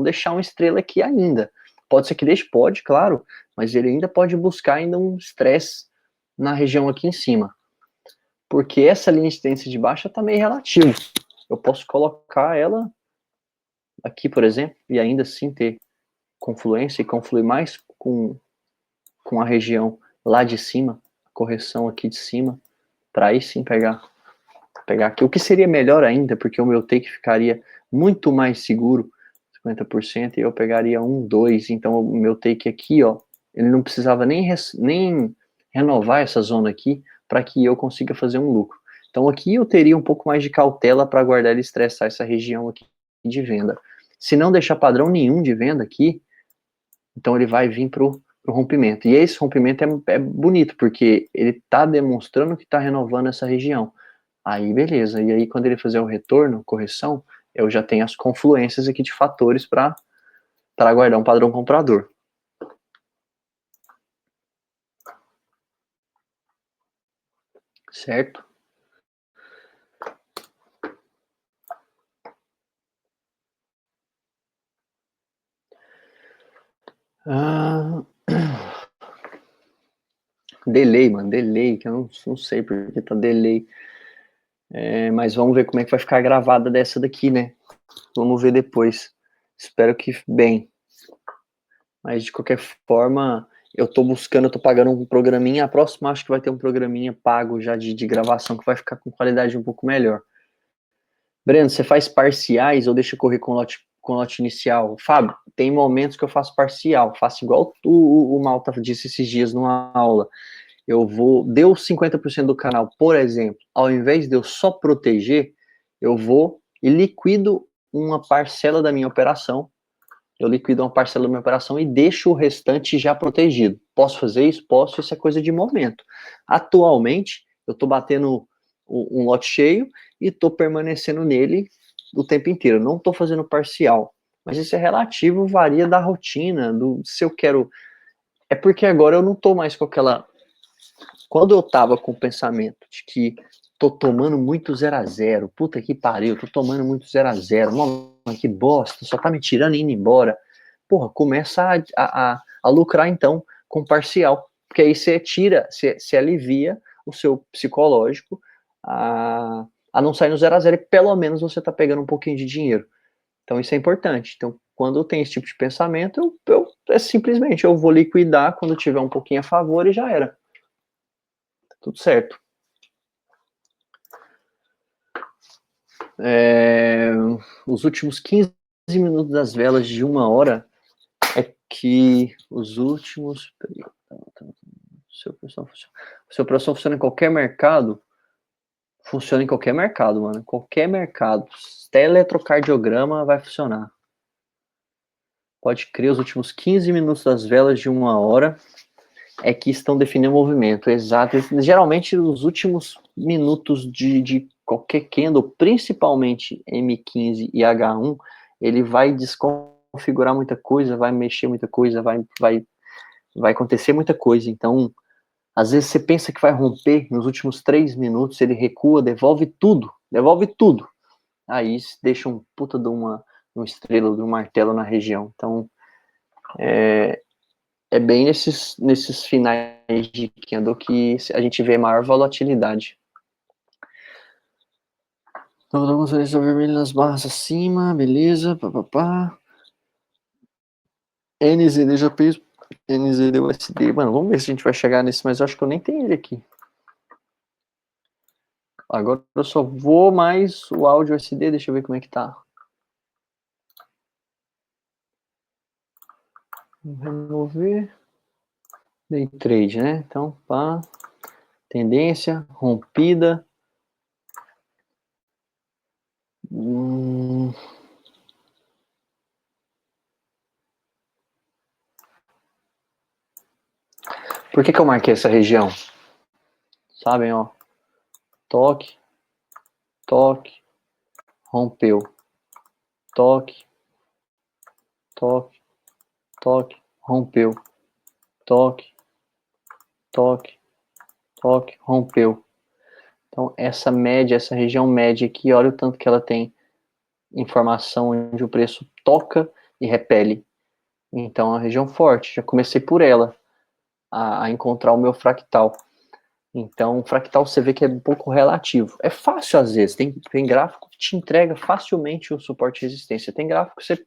Speaker 2: deixar uma estrela aqui ainda. Pode ser que deixe, pode, claro, mas ele ainda pode buscar ainda um estresse na região aqui em cima. Porque essa linha de tendência de baixa está meio relativa. Eu posso colocar ela aqui, por exemplo, e ainda assim ter confluência e confluir mais com a região lá de cima, a correção aqui de cima, para aí sim pegar aqui. O que seria melhor ainda, porque o meu take ficaria muito mais seguro, 50%, e eu pegaria 1, 2, então o meu take aqui, ó, ele não precisava nem renovar essa zona aqui, para que eu consiga fazer um lucro. Então aqui eu teria um pouco mais de cautela para guardar e estressar essa região aqui de venda. Se não deixar padrão nenhum de venda aqui, então ele vai vir para o rompimento. E esse rompimento é bonito, porque ele está demonstrando que está renovando essa região. Aí beleza, e aí quando ele fizer o retorno, correção, eu já tenho as confluências aqui de fatores para guardar um padrão comprador. Certo? Delay, mano, delay, que eu não sei porque tá delay. Mas vamos ver como é que vai ficar gravada dessa daqui, né? Vamos ver depois. Espero que bem. Mas de qualquer forma, eu tô pagando um programinha. A próxima acho que vai ter um programinha pago já de gravação que vai ficar com qualidade um pouco melhor. Breno, você faz parciais ou deixa correr com lote inicial? Fábio, tem momentos que eu faço parcial, faço igual o Malta disse esses dias numa aula. Deu 50% do canal, por exemplo, ao invés de eu só proteger, eu vou e liquido uma parcela da minha operação, e deixo o restante já protegido. Posso fazer isso? Posso, isso é coisa de momento. Atualmente, eu estou batendo um lote cheio e estou permanecendo nele o tempo inteiro, não estou fazendo parcial. Mas isso é relativo, varia da rotina, se eu quero... É porque agora eu não estou mais com aquela... Quando eu estava com o pensamento de que tô tomando muito 0 a 0, puta que pariu, tô tomando muito 0 a 0, mano, que bosta, só tá me tirando e indo embora. Porra, começa a lucrar então com parcial, porque aí você tira, você alivia o seu psicológico a não sair no 0 a 0 e pelo menos você tá pegando um pouquinho de dinheiro. Então isso é importante. Então quando eu tenho esse tipo de pensamento, simplesmente eu vou liquidar quando tiver um pouquinho a favor e já era. Tudo certo. Os últimos 15 minutos das velas de 1 hora é que os últimos... Se a operação funciona em qualquer mercado, funciona em qualquer mercado, mano. Qualquer mercado. Até eletrocardiograma vai funcionar. Pode crer, os últimos 15 minutos das velas de 1 hora é que estão definindo o movimento. Exato. Geralmente, os últimos minutos de qualquer candle, principalmente M15 e H1, ele vai desconfigurar muita coisa, vai mexer muita coisa, vai acontecer muita coisa. Então, às vezes você pensa que vai romper, nos últimos 3 minutos ele recua, devolve tudo. Aí deixa um puta de uma estrela, de um martelo na região. Então, é bem nesses finais de candle que a gente vê maior volatilidade. Então, alguns vermelho nas barras acima, beleza, papapá. NZD já fez, NZD USD, mano, vamos ver se a gente vai chegar nesse, mas eu acho que eu nem tenho ele aqui. Agora eu só vou mais o áudio USD, deixa eu ver como é que tá. Vou remover. Day trade, né? Então, pá. Tendência, rompida. Por que eu marquei essa região? Sabem, ó. Toque, toque, rompeu. Toque, toque, toque, rompeu. Toque, toque, toque, rompeu. Então, essa média, essa região média aqui, olha o tanto que ela tem informação onde o preço toca e repele. Então, é uma região forte. Já comecei por ela a encontrar o meu fractal. Então, o fractal você vê que é um pouco relativo. É fácil às vezes, tem gráfico que te entrega facilmente o suporte e resistência. Tem gráfico que você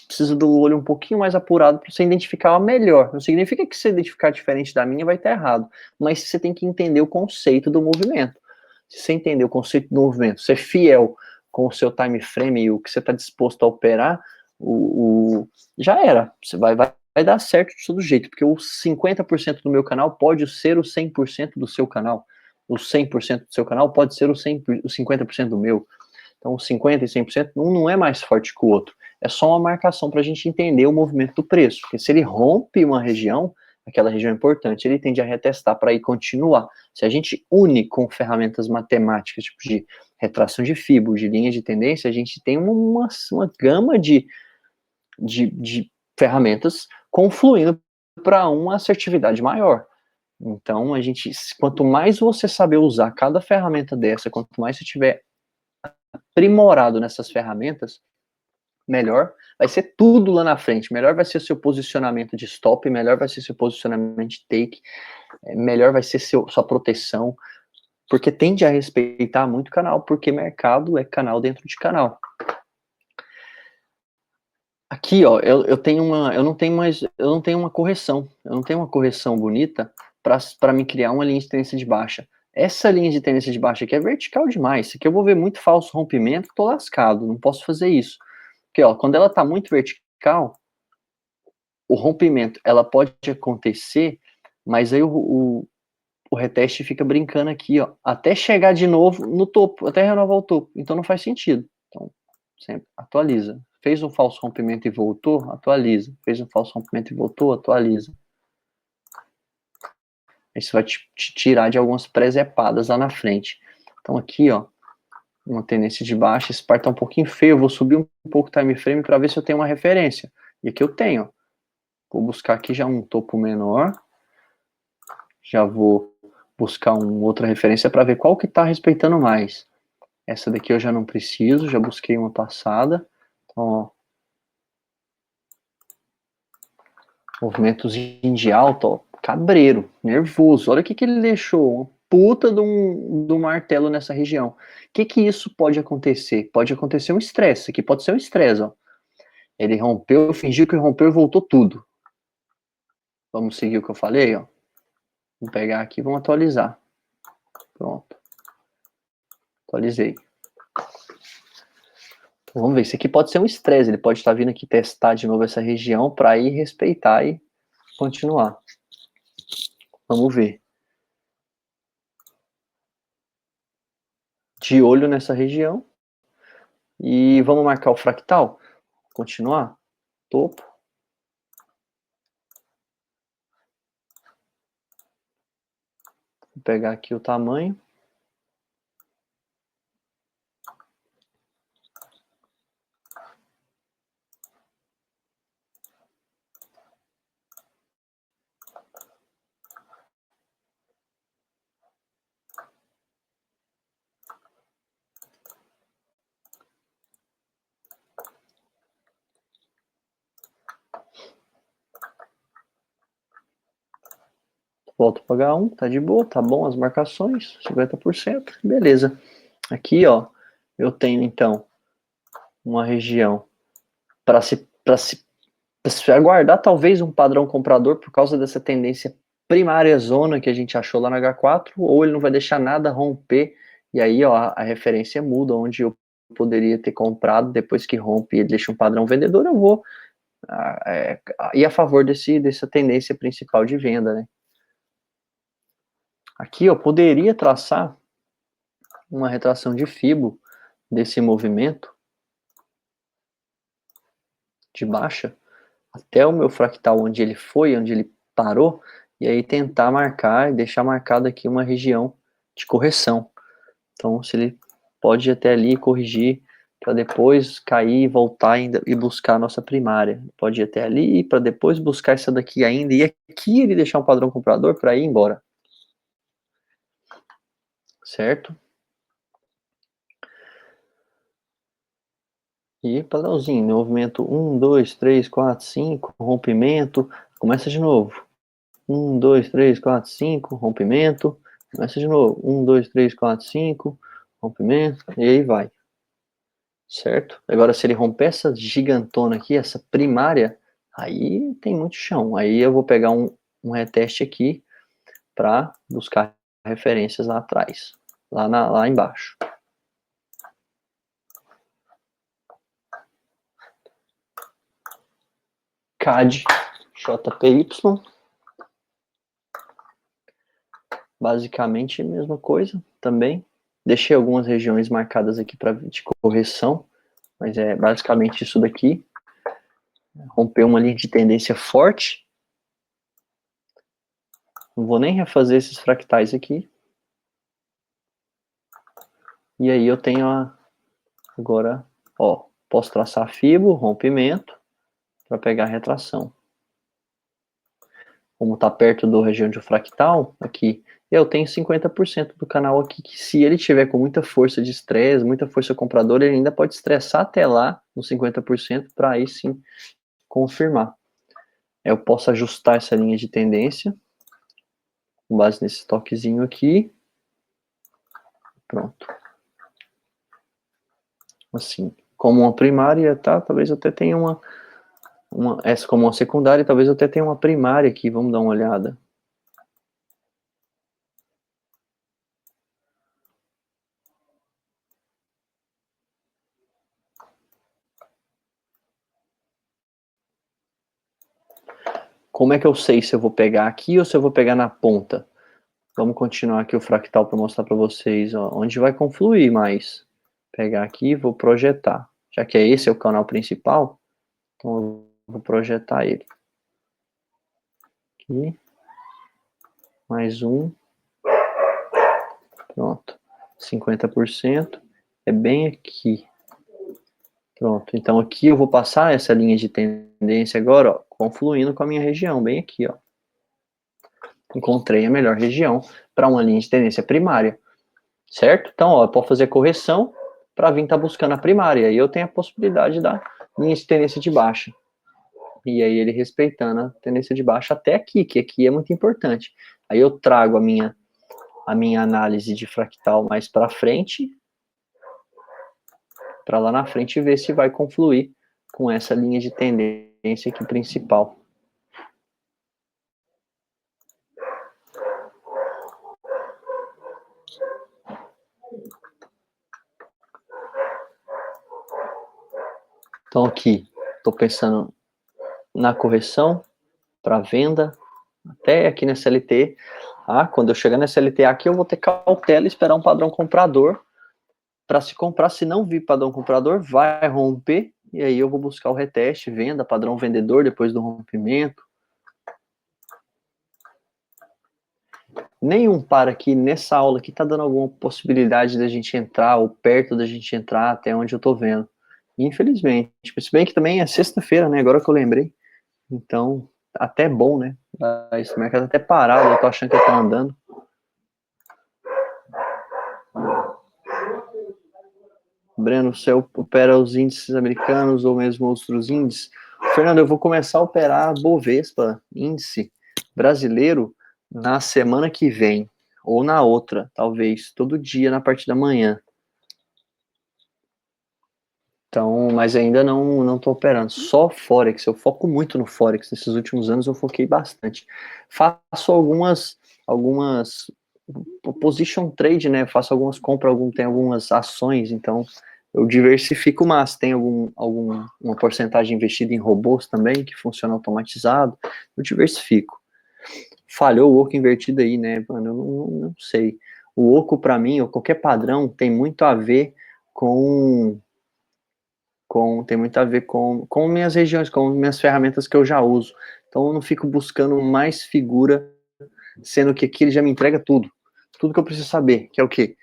Speaker 2: precisa do olho um pouquinho mais apurado para você identificar melhor. Não significa que você identificar diferente da minha vai estar errado, mas você tem que entender o conceito do movimento. Se você entender o conceito do movimento, ser fiel com o seu time frame e o que você está disposto a operar, já era. Você vai dar certo de todo jeito, porque o 50% do meu canal pode ser o 100% do seu canal. O 100% do seu canal pode ser o 50% do meu. Então, 50% e 100% não é mais forte que o outro. É só uma marcação para a gente entender o movimento do preço. Porque se ele rompe uma região, aquela região é importante, ele tende a retestar para ir continuar. Se a gente une com ferramentas matemáticas, tipo de retração de Fibonacci, de linhas de tendência, a gente tem uma gama de ferramentas confluindo para uma assertividade maior. Então, quanto mais você saber usar cada ferramenta dessa, quanto mais você tiver aprimorado nessas ferramentas, melhor vai ser tudo lá na frente. Melhor vai ser seu posicionamento de stop, melhor vai ser seu posicionamento de take, melhor vai ser sua proteção, porque tende a respeitar muito o canal, porque mercado é canal dentro de canal. Aqui, ó, eu não tenho uma correção bonita para me criar uma linha de tendência de baixa. Essa linha de tendência de baixa aqui é vertical demais. Isso aqui eu vou ver muito falso rompimento, tô lascado, não posso fazer isso. Porque, ó, quando ela tá muito vertical, o rompimento, ela pode acontecer, mas aí o reteste fica brincando aqui, ó, até chegar de novo no topo, até renovar o topo. Então não faz sentido. Então, sempre atualiza. Fez um falso rompimento e voltou, atualiza. Fez um falso rompimento e voltou, atualiza. Isso vai te tirar de algumas presepadas lá na frente. Então aqui, ó, uma tendência de baixa, esse par tá um pouquinho feio, eu vou subir um pouco o time frame para ver se eu tenho uma referência. E aqui eu tenho, ó. Vou buscar aqui já um topo menor, já vou buscar uma outra referência para ver qual que tá respeitando mais. Essa daqui eu já não preciso, já busquei uma passada. Então, ó, movimentozinho de alta, ó, cabreiro, nervoso. Olha o que ele deixou, uma puta de um martelo nessa região. O que isso pode acontecer? Pode acontecer um estresse, aqui pode ser um estresse, ó. Ele rompeu, fingiu que rompeu e voltou tudo. Vamos seguir o que eu falei, ó. Vamos pegar aqui e vamos atualizar. Pronto. Atualizei. Então, vamos ver, isso aqui pode ser um estresse, ele pode estar vindo aqui testar de novo essa região para ir respeitar e continuar. Vamos ver. De olho nessa região. E vamos marcar o fractal. Continuar. Topo. Vou pegar aqui o tamanho. Volto para H1, tá de boa, tá bom as marcações, 50%, beleza. Aqui, ó, eu tenho então uma região para se aguardar talvez um padrão comprador por causa dessa tendência primária zona que a gente achou lá na H4, ou ele não vai deixar nada romper, e aí, ó, a referência muda, onde eu poderia ter comprado, depois que rompe e ele deixa um padrão vendedor, eu vou ir a favor dessa tendência principal de venda, né? Aqui eu poderia traçar uma retração de Fibo desse movimento de baixa até o meu fractal onde ele foi, onde ele parou, e aí tentar marcar e deixar marcado aqui uma região de correção. Então, se ele pode ir até ali corrigir para depois cair e voltar ainda e buscar a nossa primária. Pode ir até ali para depois buscar essa daqui ainda e aqui ele deixar um padrão comprador para ir embora. Certo? E padrãozinho, movimento 1, 2, 3, 4, 5, rompimento, começa de novo. 1, 2, 3, 4, 5, rompimento, começa de novo. 1, 2, 3, 4, 5, rompimento, e aí vai. Certo? Agora, se ele romper essa gigantona aqui, essa primária, aí tem muito chão. Aí eu vou pegar um reteste aqui para buscar referências lá atrás, lá embaixo. CAD JPY. Basicamente a mesma coisa também. Deixei algumas regiões marcadas aqui de correção, mas é basicamente isso daqui. Rompeu uma linha de tendência forte. Não vou nem refazer esses fractais aqui. E aí eu tenho agora, ó, posso traçar Fibo, rompimento, para pegar a retração. Como está perto da região de fractal, aqui, eu tenho 50% do canal aqui, que se ele tiver com muita força de estresse, muita força compradora, ele ainda pode estressar até lá, nos 50%, para aí sim confirmar. Eu posso ajustar essa linha de tendência, com base nesse toquezinho aqui. Pronto. Assim, como uma primária, tá? Talvez eu até tenha essa como uma secundária, talvez eu até tenha uma primária aqui, vamos dar uma olhada. Como é que eu sei se eu vou pegar aqui ou se eu vou pegar na ponta? Vamos continuar aqui o fractal para mostrar para vocês, ó, onde vai confluir mais. Pegar aqui e vou projetar. Já que esse é o canal principal, então eu vou projetar ele. Aqui. Mais um. Pronto. 50%. É bem aqui. Pronto, então aqui eu vou passar essa linha de tendência agora, ó, confluindo com a minha região, bem aqui, ó. Encontrei a melhor região para uma linha de tendência primária, certo? Então, ó, eu posso fazer correção para vir estar buscando a primária, e eu tenho a possibilidade da linha de tendência de baixa. E aí ele respeitando a tendência de baixa até aqui, que aqui é muito importante. Aí eu trago a minha análise de fractal mais para frente, para lá na frente e ver se vai confluir com essa linha de tendência aqui principal. Então aqui, estou pensando na correção para venda, até aqui na SLT. Quando eu chegar na SLT aqui, eu vou ter cautela e esperar um padrão comprador para se comprar. Se não vir padrão comprador, vai romper, e aí eu vou buscar o reteste, venda, padrão vendedor depois do rompimento. Nenhum par aqui nessa aula aqui tá dando alguma possibilidade da gente entrar, ou perto da gente entrar, até onde eu tô vendo. Infelizmente. Se bem que também é sexta-feira, né? Agora que eu lembrei. Então, até bom, né? Esse mercado até parado, eu tô achando que ele tá andando. Breno, você opera os índices americanos ou mesmo outros índices? Fernando, eu vou começar a operar Bovespa, índice brasileiro, na semana que vem, ou na outra, talvez, todo dia na parte da manhã. Então, mas ainda não estou operando, só Forex, eu foco muito no Forex, nesses últimos anos eu foquei bastante. Faço algumas position trade, né, faço algumas compras, tem algumas ações, então eu diversifico, mas tem uma porcentagem investida em robôs também, que funciona automatizado, eu diversifico. Falhou o oco invertido aí, né, mano, eu não sei. O oco para mim, ou qualquer padrão, tem muito a ver com minhas regiões, com minhas ferramentas que eu já uso. Então eu não fico buscando mais figura, sendo que aqui ele já me entrega tudo. Tudo que eu preciso saber, que é o quê?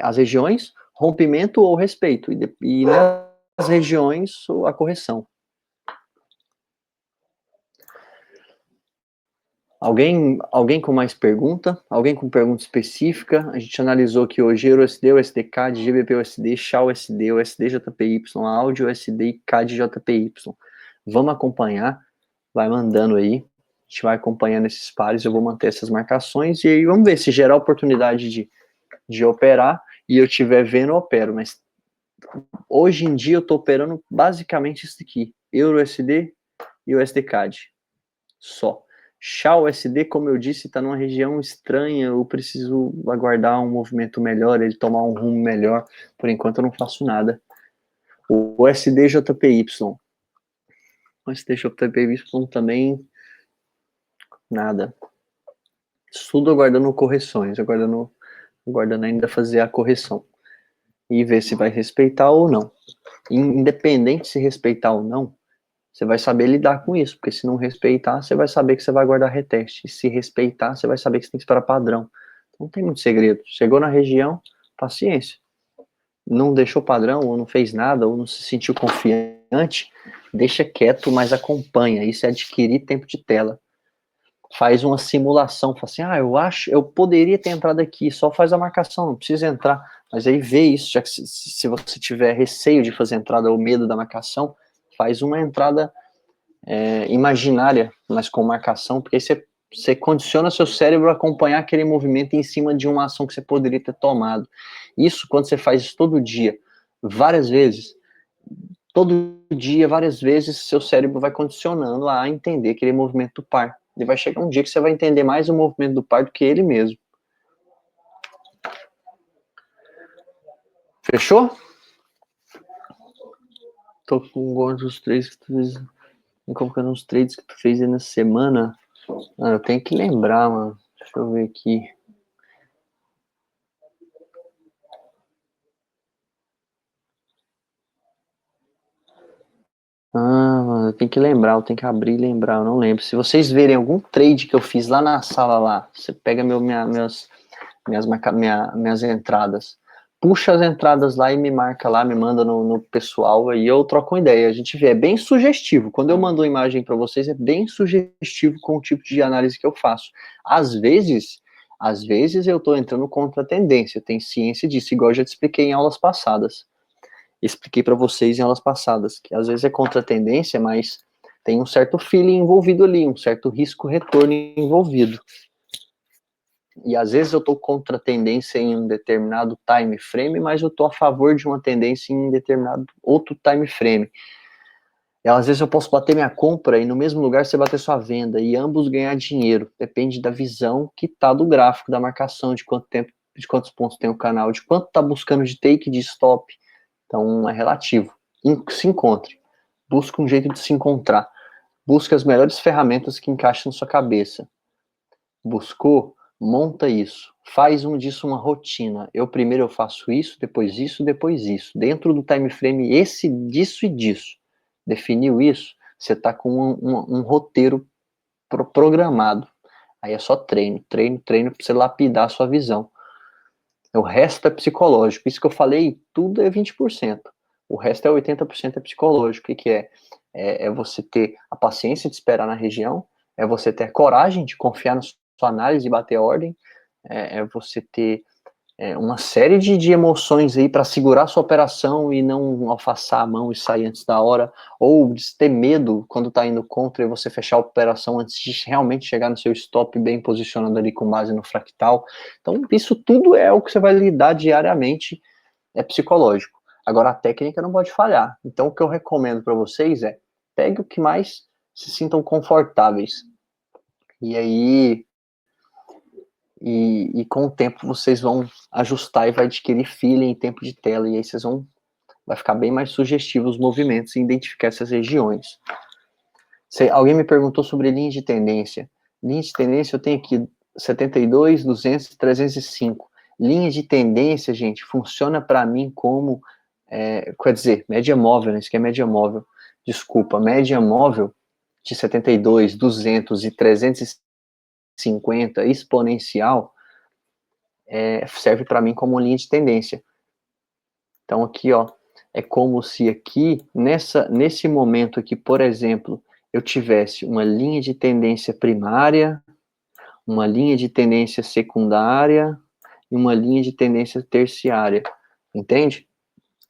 Speaker 2: As regiões, rompimento ou respeito. E nas regiões, a correção. Alguém com mais pergunta? Alguém com pergunta específica? A gente analisou aqui hoje EURUSD, USD CAD, GBP USD, SHA USD, USD JPY, AUD USD e CAD JPY. Vamos acompanhar, vai mandando aí, a gente vai acompanhando esses pares, eu vou manter essas marcações e aí vamos ver se gerar oportunidade de operar e eu estiver vendo, eu opero, mas hoje em dia eu estou operando basicamente isso aqui, EURUSD e USD CAD, só. SHA USD, como eu disse, está numa região estranha, eu preciso aguardar um movimento melhor, ele tomar um rumo melhor, por enquanto eu não faço nada. O USD JPY, o USD JPY também nada. Tudo aguardando correções, aguardando ainda fazer a correção e ver se vai respeitar ou não. Independente se respeitar ou não, você vai saber lidar com isso, porque se não respeitar, você vai saber que você vai guardar reteste. Se respeitar, você vai saber que você tem que esperar padrão. Não tem muito segredo. Chegou na região, paciência. Não deixou padrão, ou não fez nada, ou não se sentiu confiante, deixa quieto, mas acompanha. Isso é adquirir tempo de tela. Faz uma simulação, fala assim, eu poderia ter entrado aqui, só faz a marcação, não precisa entrar. Mas aí vê isso, já que se você tiver receio de fazer entrada ou medo da marcação, faz uma entrada imaginária, mas com marcação, porque aí você condiciona seu cérebro a acompanhar aquele movimento em cima de uma ação que você poderia ter tomado. Isso, quando você faz isso todo dia, várias vezes, várias vezes, seu cérebro vai condicionando a entender aquele movimento do par. E vai chegar um dia que você vai entender mais o movimento do par do que ele mesmo. Fechou? Tô com gosto dos trades que tu fez. Colocando uns trades que tu fez aí na semana. Eu tenho que lembrar, mano. Deixa eu ver aqui. Mano, eu tenho que lembrar, eu tenho que abrir e lembrar, eu não lembro. Se vocês verem algum trade que eu fiz lá na sala lá, você pega minhas entradas. puxa as entradas lá e me marca lá, me manda no pessoal, aí eu troco uma ideia. A gente vê, é bem sugestivo. Quando eu mando uma imagem para vocês, é bem sugestivo com o tipo de análise que eu faço. Às vezes eu estou entrando contra a tendência, tem ciência disso, igual eu já te expliquei em aulas passadas. Expliquei para vocês em aulas passadas, que às vezes é contra a tendência, mas tem um certo feeling envolvido ali, um certo risco-retorno envolvido. E às vezes eu estou contra a tendência em um determinado time frame, mas eu estou a favor de uma tendência em um determinado outro time frame. E às vezes eu posso bater minha compra e no mesmo lugar você bater sua venda e ambos ganhar dinheiro. Depende da visão que tá do gráfico, da marcação, de quanto tempo, de quantos pontos tem o canal, de quanto tá buscando de take, de stop. Então é relativo. Se encontre. Busque um jeito de se encontrar. Busque as melhores ferramentas que encaixem na sua cabeça. Buscou? Monta isso. Faz disso uma rotina. Primeiro eu faço isso, depois isso, depois isso. Dentro do time frame esse, disso e disso. Definiu isso? Você está com um roteiro programado. Aí é só treino para você lapidar a sua visão. O resto é psicológico. Isso que eu falei, tudo é 20%. O resto é 80% é psicológico. O que é? É você ter a paciência de esperar na região, é você ter coragem de confiar na sua análise e bater a ordem, é você ter uma série de emoções aí para segurar sua operação e não alfaçar a mão e sair antes da hora, ou ter medo quando está indo contra e você fechar a operação antes de realmente chegar no seu stop bem posicionado ali com base no fractal. Então, isso tudo é o que você vai lidar diariamente, é psicológico. Agora, a técnica não pode falhar. Então, o que eu recomendo para vocês é, pegue o que mais se sintam confortáveis. E aí, e com o tempo vocês vão ajustar e vai adquirir feeling em tempo de tela, e aí vai ficar bem mais sugestivo os movimentos e identificar essas regiões. Alguém me perguntou sobre linha de tendência. Linha de tendência eu tenho aqui 72, 200, 305. Linha de tendência, gente, funciona para mim como, quer dizer, média móvel, né? Isso aqui é média móvel. Desculpa, média móvel de 72, 200 e 350 exponencial serve para mim como linha de tendência. Então aqui, ó, é como se aqui, nesse momento aqui, por exemplo, eu tivesse uma linha de tendência primária, uma linha de tendência secundária e uma linha de tendência terciária, entende?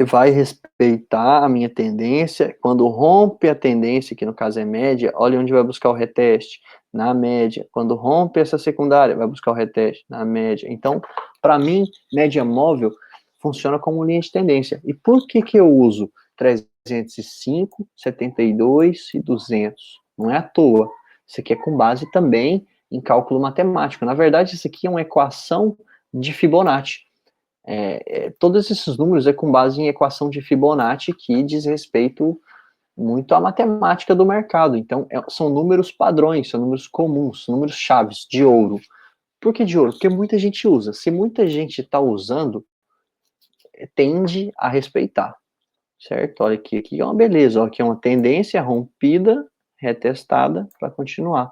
Speaker 2: Vai respeitar a minha tendência, quando rompe a tendência, que no caso é média, olha onde vai buscar o reteste, na média. Quando rompe essa secundária, vai buscar o reteste, na média. Então, para mim, média móvel funciona como linha de tendência. E por que eu uso 305, 72 e 200? Não é à toa. Isso aqui é com base também em cálculo matemático. Na verdade, isso aqui é uma equação de Fibonacci. Todos esses números é com base em equação de Fibonacci que diz respeito muito à matemática do mercado. Então, são números padrões, são números comuns, são números chaves de ouro. Por que de ouro? Porque muita gente usa. Se muita gente está usando, tende a respeitar, certo? Olha aqui é uma beleza, ó, aqui é uma tendência rompida, retestada para continuar.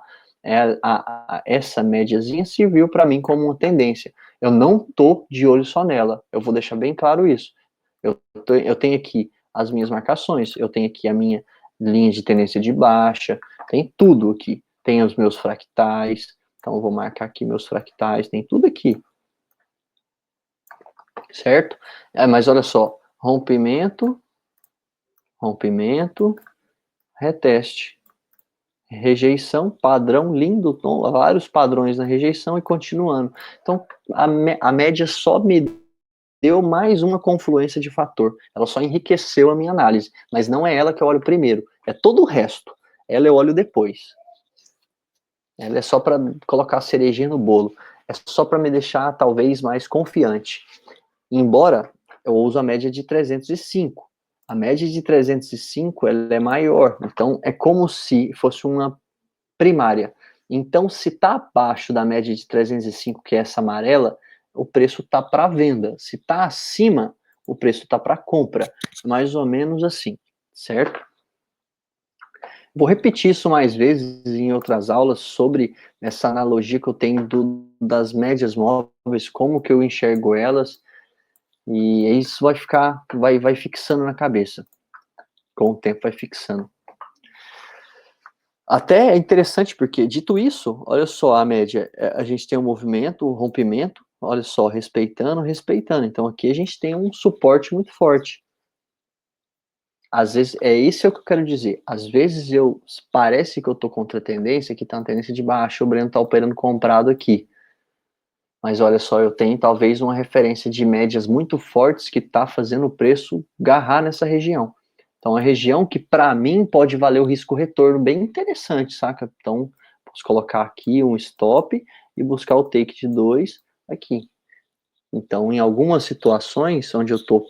Speaker 2: Essa médiazinha serviu para mim como uma tendência. Eu não tô de olho só nela, eu vou deixar bem claro isso. Eu tenho aqui as minhas marcações, eu tenho aqui a minha linha de tendência de baixa, tem tudo aqui. Tem os meus fractais, então eu vou marcar aqui meus fractais, tem tudo aqui. Certo? Mas olha só, rompimento, reteste, rejeição, padrão, lindo, tom, vários padrões na rejeição e continuando. Então, a média só me deu mais uma confluência de fator. Ela só enriqueceu a minha análise, mas não é ela que eu olho primeiro, é todo o resto. Ela eu olho depois. Ela é só para colocar a cerejinha no bolo. É só para me deixar, talvez, mais confiante. Embora eu use a média de 305. A média de 305 ela é maior, então é como se fosse uma primária. Então, se está abaixo da média de 305, que é essa amarela, o preço está para venda. Se está acima, o preço está para compra. Mais ou menos assim, certo? Vou repetir isso mais vezes em outras aulas sobre essa analogia que eu tenho das médias móveis, como que eu enxergo elas. E isso vai fixando na cabeça. Com o tempo vai fixando. Até é interessante, porque, dito isso, olha só a média. A gente tem um movimento, um rompimento, olha só, respeitando. Então aqui a gente tem um suporte muito forte. Às vezes, é isso que eu quero dizer. Às vezes parece que eu tô contra a tendência, que tá uma tendência de baixa, o Breno tá operando comprado aqui. Mas olha só, eu tenho talvez uma referência de médias muito fortes que tá fazendo o preço agarrar nessa região. Então, é uma região que, para mim, pode valer o risco-retorno bem interessante, saca? Então, posso colocar aqui um stop e buscar o take de 2 aqui. Então, em algumas situações onde eu tô,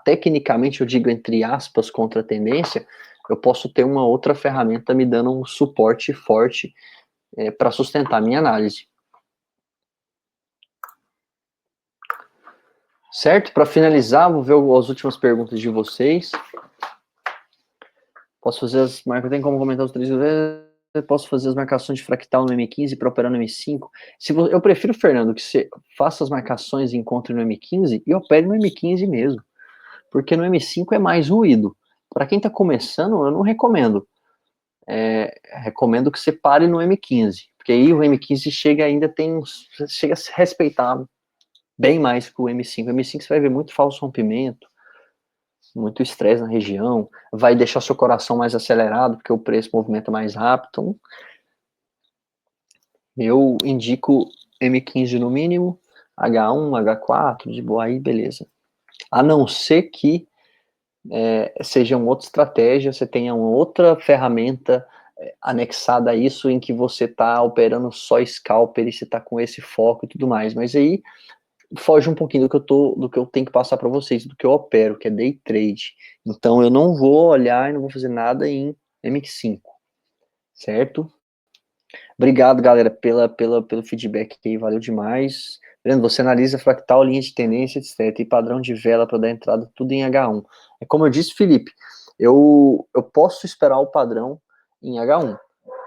Speaker 2: tecnicamente, eu digo entre aspas, contra a tendência, eu posso ter uma outra ferramenta me dando um suporte forte para sustentar a minha análise. Certo? Para finalizar, vou ver as últimas perguntas de vocês. Posso fazer as marcas, tem como comentar os 3 vezes? Posso fazer as marcações de fractal no M15 para operar no M5? Eu prefiro, Fernando, que você faça as marcações e encontre no M15 e opere no M15 mesmo. Porque no M5 é mais ruído. Para quem está começando, eu não recomendo. Recomendo que você pare no M15. Porque aí o M15 chega a se respeitar bem mais que o M5. O M5 você vai ver muito falso rompimento, muito estresse na região, vai deixar seu coração mais acelerado, porque o preço movimenta mais rápido. Então, eu indico M15 no mínimo, H1, H4, de boa, aí beleza. A não ser que seja uma outra estratégia, você tenha uma outra ferramenta anexada a isso, em que você está operando só scalper e você está com esse foco e tudo mais. Mas aí foge um pouquinho do que eu tenho que passar para vocês, do que eu opero, que é day trade. Então eu não vou olhar e não vou fazer nada em M5, certo? Obrigado, galera, pelo feedback aí, valeu demais. Breno, você analisa fractal, linha de tendência, etc. E padrão de vela para dar entrada, tudo em H1. É como eu disse, Felipe, eu posso esperar o padrão em H1,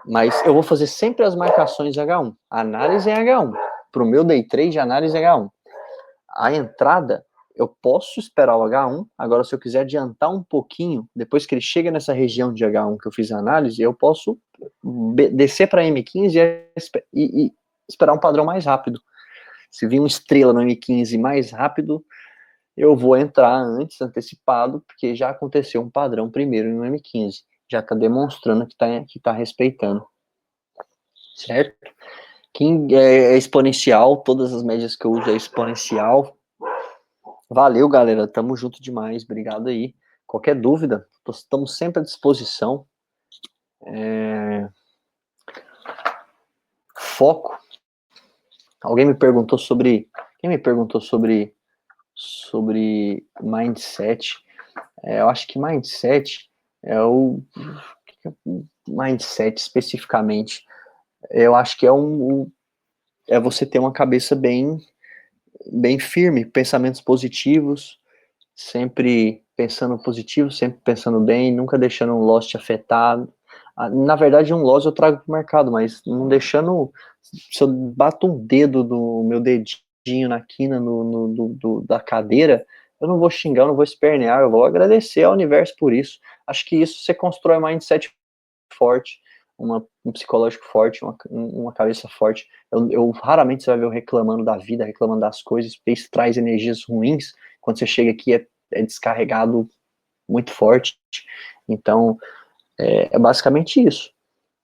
Speaker 2: mas eu vou fazer sempre as marcações em H1. A análise é H1. Para o meu day trade, a análise é H1. A entrada, eu posso esperar o H1, agora se eu quiser adiantar um pouquinho, depois que ele chega nessa região de H1 que eu fiz a análise, eu posso descer para M15 e esperar um padrão mais rápido. Se vir uma estrela no M15 mais rápido, eu vou entrar antes, antecipado, porque já aconteceu um padrão primeiro no M15. Já está demonstrando que tá respeitando. Certo? Quem é exponencial, todas as médias que eu uso é exponencial. Valeu, galera. Tamo junto demais. Obrigado aí. Qualquer dúvida, estamos sempre à disposição. Foco. Alguém me perguntou sobre. Quem me perguntou sobre mindset? Eu acho que mindset é o mindset especificamente. Eu acho que é você ter uma cabeça bem firme, pensamentos positivos, sempre pensando positivo, sempre pensando bem, nunca deixando um loss te afetar. Na verdade, um loss eu trago para o mercado, mas não deixando. Se eu bato um dedo do meu dedinho na quina da cadeira, eu não vou xingar, eu não vou espernear, eu vou agradecer ao universo por isso. Acho que isso você constrói um mindset forte, um psicológico forte, uma cabeça forte. Raramente você vai ver eu reclamando da vida, reclamando das coisas, porque isso traz energias ruins. Quando você chega aqui é descarregado muito forte. Então, é basicamente isso.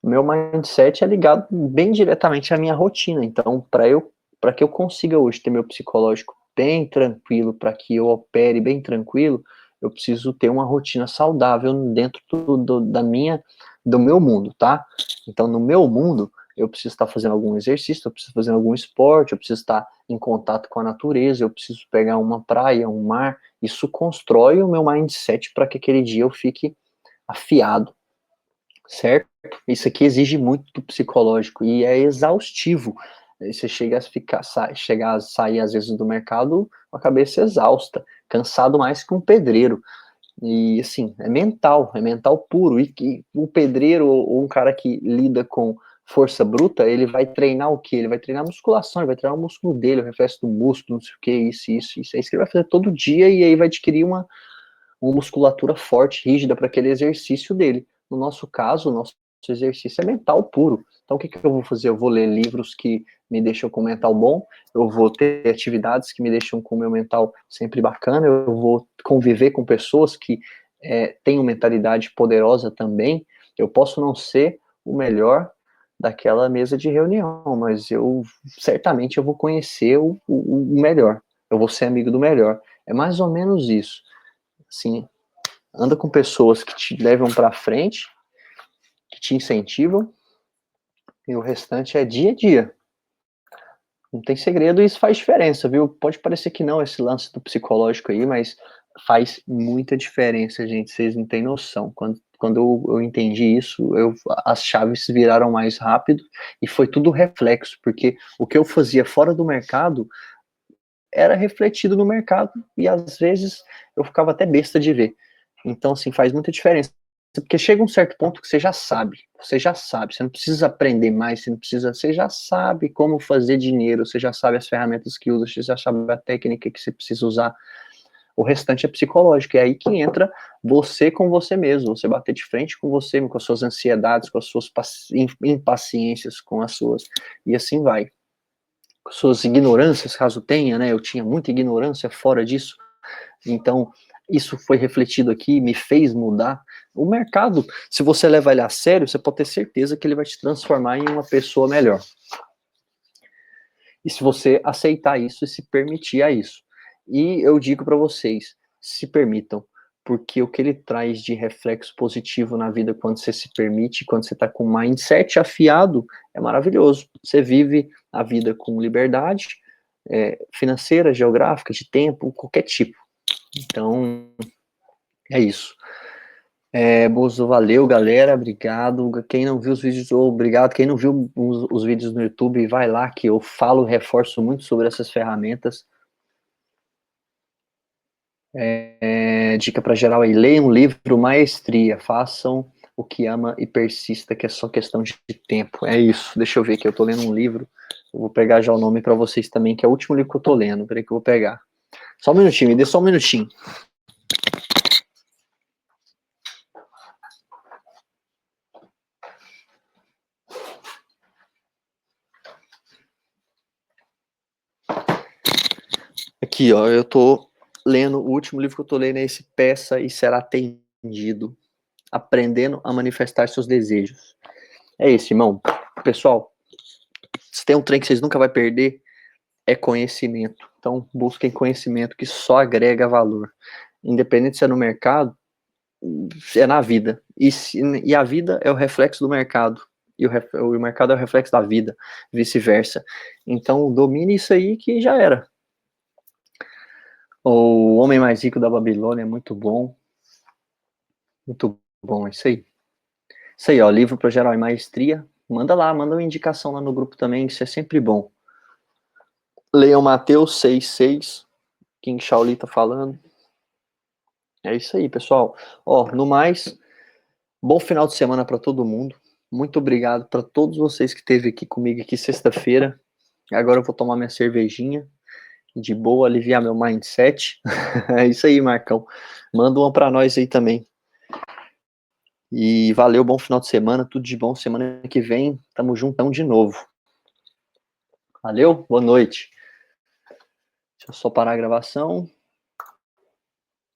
Speaker 2: O meu mindset é ligado bem diretamente à minha rotina. Então, para que eu consiga hoje ter meu psicológico bem tranquilo, para que eu opere bem tranquilo, eu preciso ter uma rotina saudável dentro do meu mundo, tá? Então, no meu mundo, eu preciso estar fazendo algum exercício, eu preciso fazer algum esporte, eu preciso estar em contato com a natureza, eu preciso pegar uma praia, um mar. Isso constrói o meu mindset para que aquele dia eu fique afiado, certo? Isso aqui exige muito do psicológico e é exaustivo. Você chega a sair às vezes do mercado com a cabeça exausta, cansado mais que um pedreiro. E assim, é mental puro. E o pedreiro ou um cara que lida com força bruta, ele vai treinar o quê? Ele vai treinar musculação, ele vai treinar o músculo dele, o reflexo do músculo, não sei o que, isso. É isso que ele vai fazer todo dia e aí vai adquirir uma musculatura forte, rígida para aquele exercício dele. No nosso caso, o nosso exercício é mental puro. Então, o que eu vou fazer? Eu vou ler livros que me deixam com mental bom, eu vou ter atividades que me deixam com o meu mental sempre bacana, eu vou conviver com pessoas que tenham mentalidade poderosa também. Eu posso não ser o melhor daquela mesa de reunião, mas certamente eu vou conhecer o melhor, eu vou ser amigo do melhor. É mais ou menos isso. Assim, anda com pessoas que te levam para frente, que te incentivam, e o restante é dia a dia. Não tem segredo e isso faz diferença, viu? Pode parecer que não, esse lance do psicológico aí, mas faz muita diferença, gente. Vocês não têm noção. Quando eu entendi isso, as chaves viraram mais rápido e foi tudo reflexo, porque o que eu fazia fora do mercado era refletido no mercado e às vezes eu ficava até besta de ver. Então, assim, faz muita diferença. Porque chega um certo ponto que você já sabe, você não precisa aprender mais, você já sabe como fazer dinheiro, você já sabe as ferramentas que usa, você já sabe a técnica que você precisa usar. O restante é psicológico, é aí que entra você com você mesmo, você bater de frente com você, com as suas ansiedades, com as suas impaciências, com as suas, e assim vai. Com suas ignorâncias, caso tenha, né, eu tinha muita ignorância fora disso, então isso foi refletido aqui, me fez mudar. O mercado, se você levar ele a sério, você pode ter certeza que ele vai te transformar em uma pessoa melhor. E se você aceitar isso e se permitir a isso. E eu digo para vocês, se permitam, porque o que ele traz de reflexo positivo na vida quando você se permite, quando você está com o mindset afiado, é maravilhoso. Você vive a vida com liberdade financeira, geográfica, de tempo, qualquer tipo. Então, é isso. Bozo, valeu, galera, obrigado. Quem não viu os vídeos, obrigado. Quem não viu os vídeos no YouTube, vai lá que eu reforço muito sobre essas ferramentas. Dica para geral aí, leiam um livro Maestria, façam o que ama e persista, que é só questão de tempo. É isso, deixa eu ver aqui, eu tô lendo um livro, eu vou pegar já o nome para vocês também, que é o último livro que eu tô lendo, peraí que eu vou pegar. Só um minutinho, me dê só um minutinho. Aqui, ó, eu tô lendo, o último livro que eu tô lendo é esse Peça e Será Atendido, Aprendendo a Manifestar Seus Desejos. É isso, irmão. Pessoal, se tem um trem que vocês nunca vão perder, é conhecimento. Então, busquem conhecimento que só agrega valor. Independente se é no mercado, é na vida. E a vida é o reflexo do mercado. E o mercado é o reflexo da vida, vice-versa. Então, domine isso aí que já era. O Homem Mais Rico da Babilônia é muito bom. Muito bom, é isso aí. Isso aí, ó, livro para geral e maestria. Manda lá, manda uma indicação lá no grupo também, isso é sempre bom. Leiam Mateus 6,6. King Shaoli tá falando. É isso aí, pessoal. Ó, no mais, bom final de semana para todo mundo. Muito obrigado para todos vocês que esteve aqui comigo aqui sexta-feira. Agora eu vou tomar minha cervejinha de boa, aliviar meu mindset. É isso aí, Marcão. Manda uma para nós aí também. E valeu, bom final de semana, tudo de bom. Semana que vem, tamo juntão de novo. Valeu, boa noite. Deixa eu só parar a gravação.